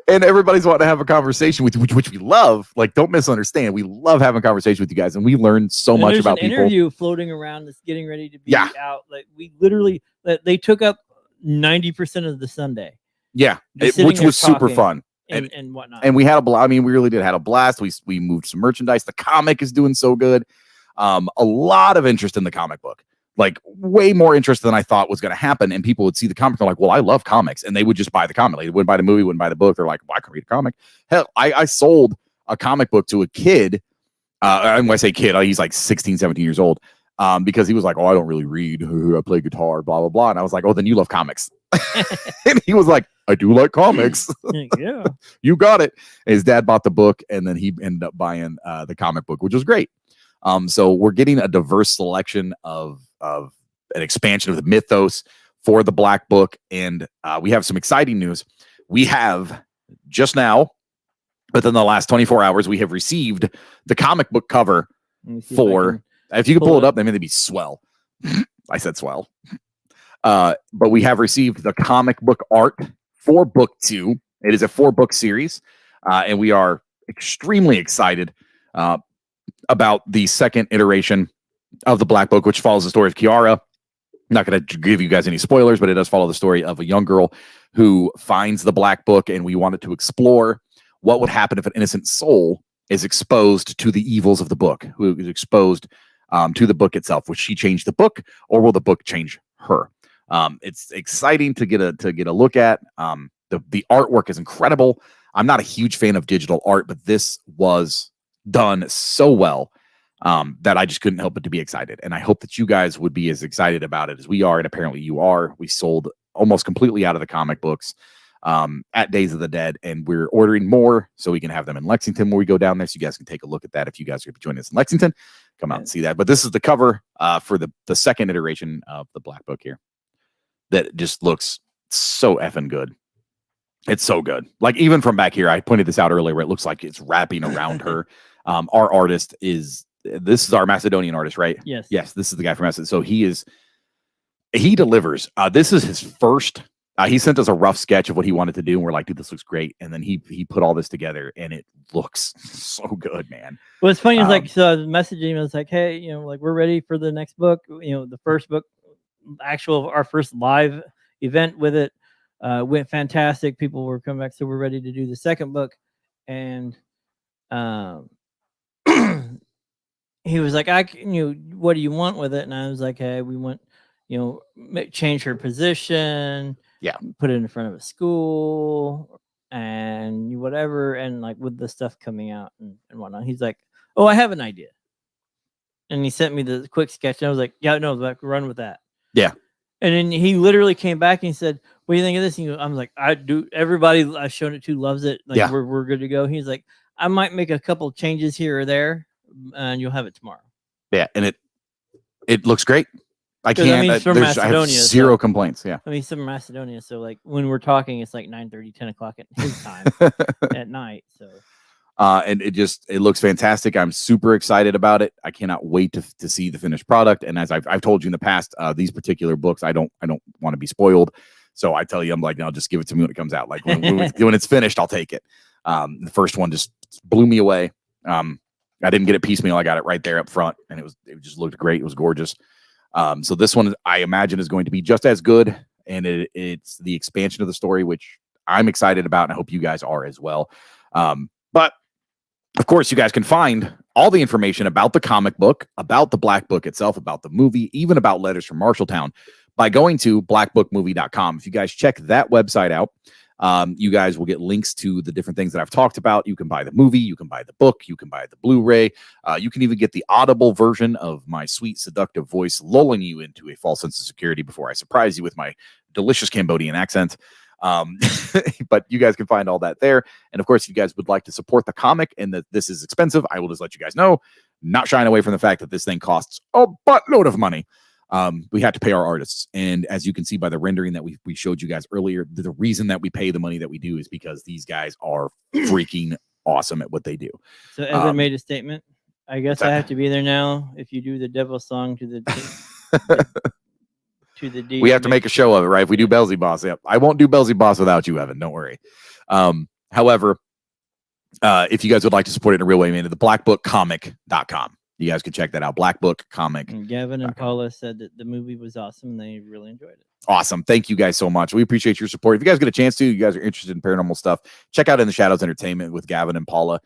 C: and everybody's wanting to have a conversation with you, which we love. Like, don't misunderstand. We love having conversation with you guys, and we learn so much about people. There's an
A: interview floating around that's getting ready to be out. Like, we literally, they took up 90% of the Sunday.
C: Yeah, which was super fun.
A: And whatnot.
C: And we had a blast. I mean, we really did have a blast. We moved some merchandise. The comic is doing so good. A lot of interest in the comic book. Like way more interest than I thought was going to happen. And people would see the comic. They're like, well, I love comics. And they would just buy the comic. They wouldn't buy the movie, wouldn't buy the book. They're like, well, I can read a comic. Hell, I sold a comic book to a kid. And when I say kid, he's like 16, 17 years old. Because he was like, oh, I don't really read. I play guitar, blah, blah, blah. And I was like, oh, then you love comics. And he was like, I do like comics.
A: Yeah.
C: You got it. And his dad bought the book. And then he ended up buying the comic book, which was great. So we're getting a diverse selection of an expansion of the mythos for the Black Book. And we have some exciting news. We have just now, within the last 24 hours, we have received the comic book cover for, if you can pull it up, I mean, they'd be swell. I said swell. But we have received the comic book art for book 2. It is a 4-book series. And we are extremely excited about the second iteration of the Black Book, which follows the story of Kiara. I'm not going to give you guys any spoilers, but it does follow the story of a young girl who finds the Black Book, and we wanted to explore what would happen if an innocent soul is exposed to the evils of the book, who is exposed to the book itself. Will she change the book, or will the book change her? It's exciting to get a look at. The artwork is incredible. I'm not a huge fan of digital art, but this was done so well that I just couldn't help but to be excited. And I hope that you guys would be as excited about it as we are. And apparently you are. We sold almost completely out of the comic books at Days of the Dead, and we're ordering more so we can have them in Lexington when we go down there. So you guys can take a look at that. If you guys are going to join us in Lexington, come out and see that. But this is the cover for the second iteration of the Black Book here. That just looks so effing good. It's so good. Like, even from back here, I pointed this out earlier, where it looks like it's wrapping around her. Our artist this is our Macedonian artist, right?
A: Yes.
C: Yes, this is the guy from Macedonia. So he delivers. This is his first He sent us a rough sketch of what he wanted to do, and we're like, dude, this looks great. And then he put all this together, and it looks so good, man.
A: What's funny is like, so I was messaging him. I was like, hey, like we're ready for the next book. The first book, our first live event with it went fantastic. People were coming back, so we're ready to do the second book. And he was like, what do you want with it? And I was like, hey, we want, change her position.
C: Yeah.
A: Put it in front of a school and whatever. And like with the stuff coming out and whatnot, he's like, oh, I have an idea. And he sent me the quick sketch. And I was like, yeah, no, run with that.
C: Yeah.
A: And then he literally came back and he said, what do you think of this? And I'm like, I do. Everybody I've shown it to loves it. Like, we're good to go. He's like, I might make a couple changes here or there and you'll have it tomorrow. Yeah.
C: And it looks great. I have zero complaints. Yeah.
A: I mean, from Macedonia. So like when we're talking, it's like 9:30, 10 o'clock at his time at night. So.
C: And it looks fantastic. I'm super excited about it. I cannot wait to see the finished product. And as I've told you in the past, these particular books, I don't want to be spoiled. So I tell you, I'm like, no, just give it to me when it comes out. Like when it's finished, I'll take it. The first one just blew me away. I didn't get it piecemeal. I got it right there up front, and it just looked great. It was gorgeous. So this one, I imagine, is going to be just as good. And it's the expansion of the story, which I'm excited about, and I hope you guys are as well. But of course, you guys can find all the information about the comic book, about the Black Book itself, about the movie, even about Letters from Marshalltown by going to blackbookmovie.com. If you guys check that website out, you guys will get links to the different things that I've talked about. You can buy the movie, you can buy the book, you can buy the Blu-ray. You can even get the audible version of my sweet, seductive voice lulling you into a false sense of security before I surprise you with my delicious Cambodian accent. But you guys can find all that there. And of course, if you guys would like to support the comic and that this is expensive, I will just let you guys know, not shying away from the fact that this thing costs a buttload of money. We have to pay our artists. And as you can see by the rendering that we showed you guys earlier, the reason that we pay the money that we do is because these guys are freaking awesome at what they do.
A: So Evan made a statement. I guess I have to be there now. If you do the devil song to the to the D.
C: We have to make a show of it, right? If we do Belzy Boss, yep. I won't do Belzy Boss without you, Evan. Don't worry. However, if you guys would like to support it in a real way, man, the blackbookcomic.com. You guys can check that out. Black Book Comic.
A: And Gavin and Paula said that the movie was awesome and they really enjoyed it.
C: Awesome. Thank you guys so much. We appreciate your support. If you guys get a chance to, you guys are interested in paranormal stuff, check out In the Shadows Entertainment with Gavin and Paula.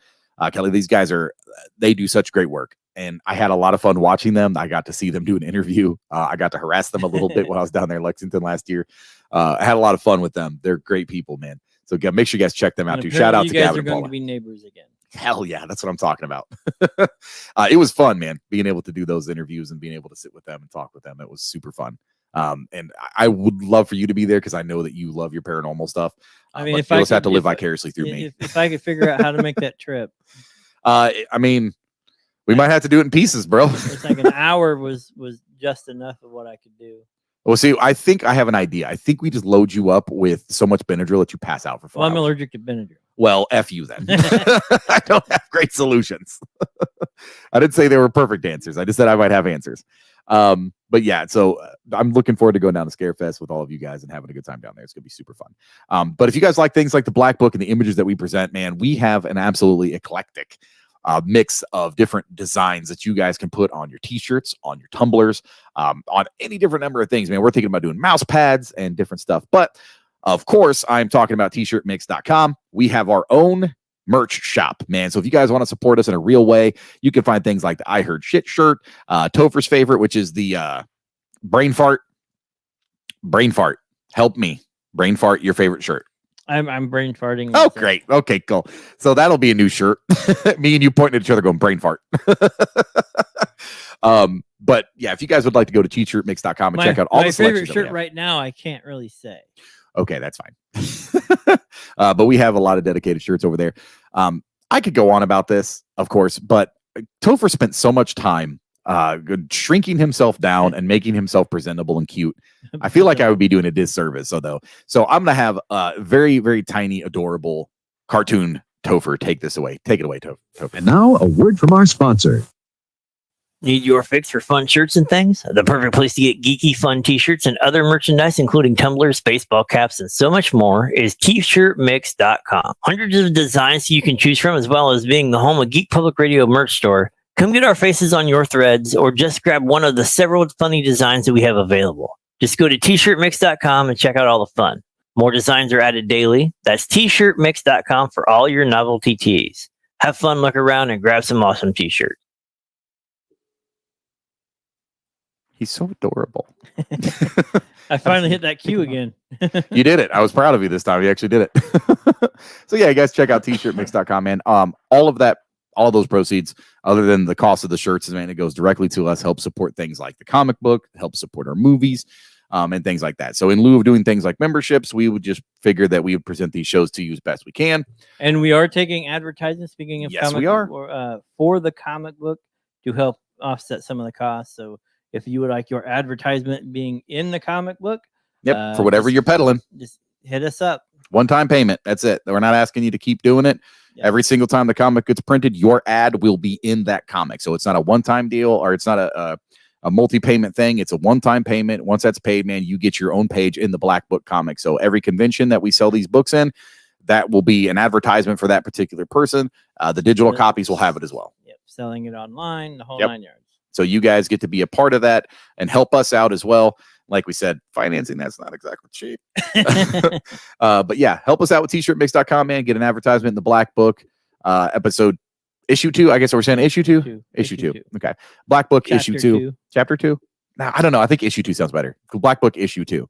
C: Kelly, these guys they do such great work. And I had a lot of fun watching them. I got to see them do an interview. I got to harass them a little bit when I was down there in Lexington last year. I had a lot of fun with them. They're great people, man. So make sure you guys check them out too. Shout out to Gavin and Paula. You guys are going to
A: be neighbors again.
C: Hell yeah, that's what I'm talking about. It was fun, man, being able to do those interviews and being able to sit with them and talk with them. It was super fun. And I would love for you to be there because I know that you love your paranormal stuff.
A: I mean,
C: if I have to live vicariously through me.
A: If I could figure out how to make that trip.
C: I mean, we might have to do it in pieces, bro.
A: It's like an hour was just enough of what I could do.
C: Well, see, I think I have an idea. I think we just load you up with so much Benadryl that you pass out for 4 hours.
A: I'm allergic to Benadryl.
C: Well, F you then. I don't have great solutions. I didn't say they were perfect answers. I just said I might have answers. But yeah, so I'm looking forward to going down to Scarefest with all of you guys and having a good time down there. It's going to be super fun. But if you guys like things like the Black Book and the images that we present, man, we have an absolutely eclectic mix of different designs that you guys can put on your t-shirts, on your tumblers, on any different number of things, man. We're thinking about doing mouse pads and different stuff. But of course, I'm talking about t-shirtmix.com. We have our own merch shop, man. So if you guys want to support us in a real way, you can find things like the I Heard Shit shirt, Topher's favorite, which is the brain fart. Help me. Brain fart, your favorite shirt.
A: I'm brain farting.
C: Oh, great. Okay, cool. So that'll be a new shirt. Me and you pointing at each other going brain fart. But yeah, if you guys would like to go to t-shirtmix.com and check out all the selections.
A: My favorite shirt right now, I can't really say.
C: Okay, that's fine. But we have a lot of dedicated shirts over there. I could go on about this, of course, but Topher spent so much time shrinking himself down and making himself presentable and cute. I feel like I would be doing a disservice. So I'm gonna have a very, very tiny, adorable cartoon Topher take this away. Take it away, Topher.
D: And now a word from our sponsor.
E: Need your fix for fun shirts and things? The perfect place to get geeky fun t-shirts and other merchandise, including tumblers, baseball caps, and so much more, is tshirtmix.com. Hundreds of designs you can choose from, as well as being the home of Geek Public Radio merch store. Come get our faces on your threads, or just grab one of the several funny designs that we have available. Just go to tshirtmix.com and check out all the fun. More designs are added daily. That's tshirtmix.com for all your novelty tees. Have fun, look around, and grab some awesome t-shirts.
C: He's so adorable.
A: I finally hit that cue again.
C: You did it. I was proud of you this time. You actually did it. So yeah, you guys check out tshirtmix.com, man. All of that, all those proceeds, other than the cost of the shirts, man, it goes directly to us, help support things like the comic book, help support our movies, and things like that. So in lieu of doing things like memberships, we would just figure that we would present these shows to you as best we can.
A: And we are taking advertising, speaking of
C: yes,
A: comic
C: we are.
A: For the comic book to help offset some of the costs. So if you would like your advertisement being in the comic book,
C: yep, for whatever you're peddling,
A: just hit us up.
C: One-time payment. That's it. We're not asking you to keep doing it.
A: Yep.
C: Every single time the comic gets printed, your ad will be in that comic. So it's not a one-time deal, or it's not a multi-payment thing. It's a one-time payment. Once that's paid, man, you get your own page in the Black Book comic. So every convention that we sell these books in, that will be an advertisement for that particular person. The digital copies will have it as well.
A: Yep, selling it online, the whole
C: Yep.
A: 9 yards.
C: So you guys get to be a part of that and help us out as well. Like we said, financing, that's not exactly cheap. But yeah, help us out with tshirtmix.com, man. Get an advertisement in the Black Book episode issue 2. I guess we're saying issue 2? Issue 2. Okay. Black Book
A: Chapter
C: issue 2. Chapter 2? Now, I don't know. I think issue 2 sounds better. Black Book issue 2.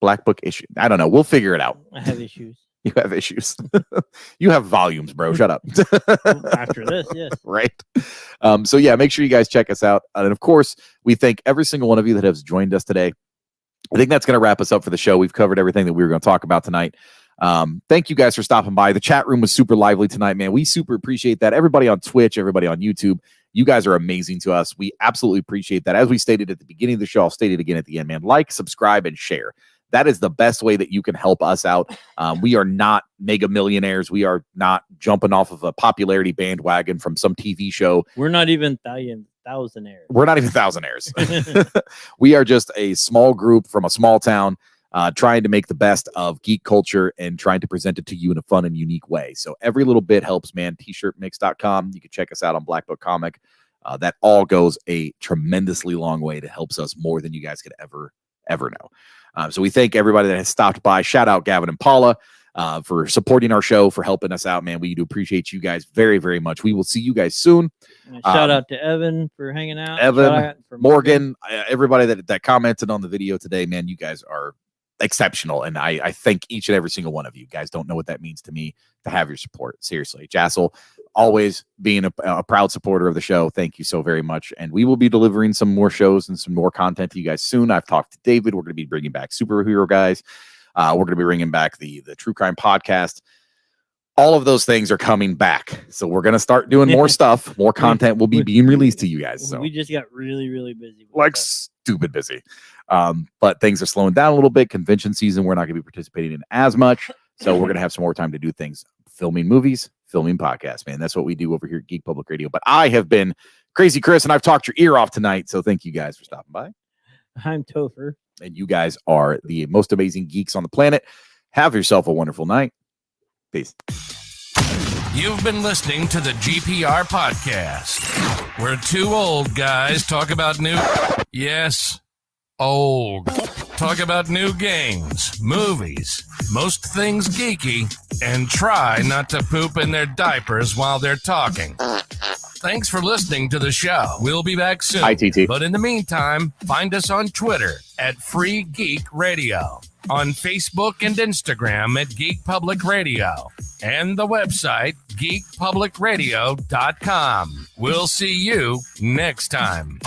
C: Black Book issue. I don't know. We'll figure it out.
A: I have issues.
C: You have issues. You have volumes, bro. Shut up.
A: After this, yes.
C: Right. So yeah, make sure you guys check us out. And of course, we thank every single one of you that has joined us today. I think that's going to wrap us up for the show. We've covered everything that we were going to talk about tonight. Thank you guys for stopping by. The chat room was super lively tonight, man. We super appreciate that. Everybody on Twitch, everybody on YouTube, you guys are amazing to us. We absolutely appreciate that. As we stated at the beginning of the show, I'll state it again at the end, man. Like, subscribe, and share. That is the best way that you can help us out. We are not mega millionaires. We are not jumping off of a popularity bandwagon from some TV show.
A: We're not even thousandaires.
C: We're not even thousandaires. We are just a small group from a small town trying to make the best of geek culture and trying to present it to you in a fun and unique way. So every little bit helps, man. Tshirtmix.com. You can check us out on Black Book Comic. That all goes a tremendously long way to helps us more than you guys could ever know. So we thank everybody that has stopped by. Shout out Gavin and Paula for supporting our show, for helping us out, man. We do appreciate you guys very, very much. We will see you guys soon.
A: And shout out to Evan for hanging out.
C: Evan,
A: Shout out for
C: Morgan, everybody that commented on the video today, man. You guys are exceptional, and I thank each and every single one of you. Guys don't know what that means to me to have your support. Seriously, Jassel, always being a proud supporter of the show. Thank you so very much. And we will be delivering some more shows and some more content to you guys soon. I've talked to David. We're going to be bringing back Superhero Guys. We're going to be bringing back the True Crime Podcast. All of those things are coming back. So we're going to start doing more stuff. More content will be being released to you guys. So
A: we just got really, really busy.
C: Like stupid busy. But things are slowing down a little bit. Convention season, we're not going to be participating in as much. So we're going to have some more time to do things. Filming movies, filming podcasts, man. That's what we do over here at Geek Public Radio. But I have been Crazy Chris, and I've talked your ear off tonight. So thank you guys for stopping by.
A: I'm Topher.
C: And you guys are the most amazing geeks on the planet. Have yourself a wonderful night. Peace.
B: You've been listening to the GPR podcast, where two old guys talk about old. Talk about new games, movies, most things geeky, and try not to poop in their diapers while they're talking. Thanks for listening to the show. We'll be back soon.
C: Hi, TT.
B: But in the meantime, find us on Twitter at Free Geek Radio, on Facebook and Instagram at Geek Public Radio, and the website geekpublicradio.com. We'll see you next time.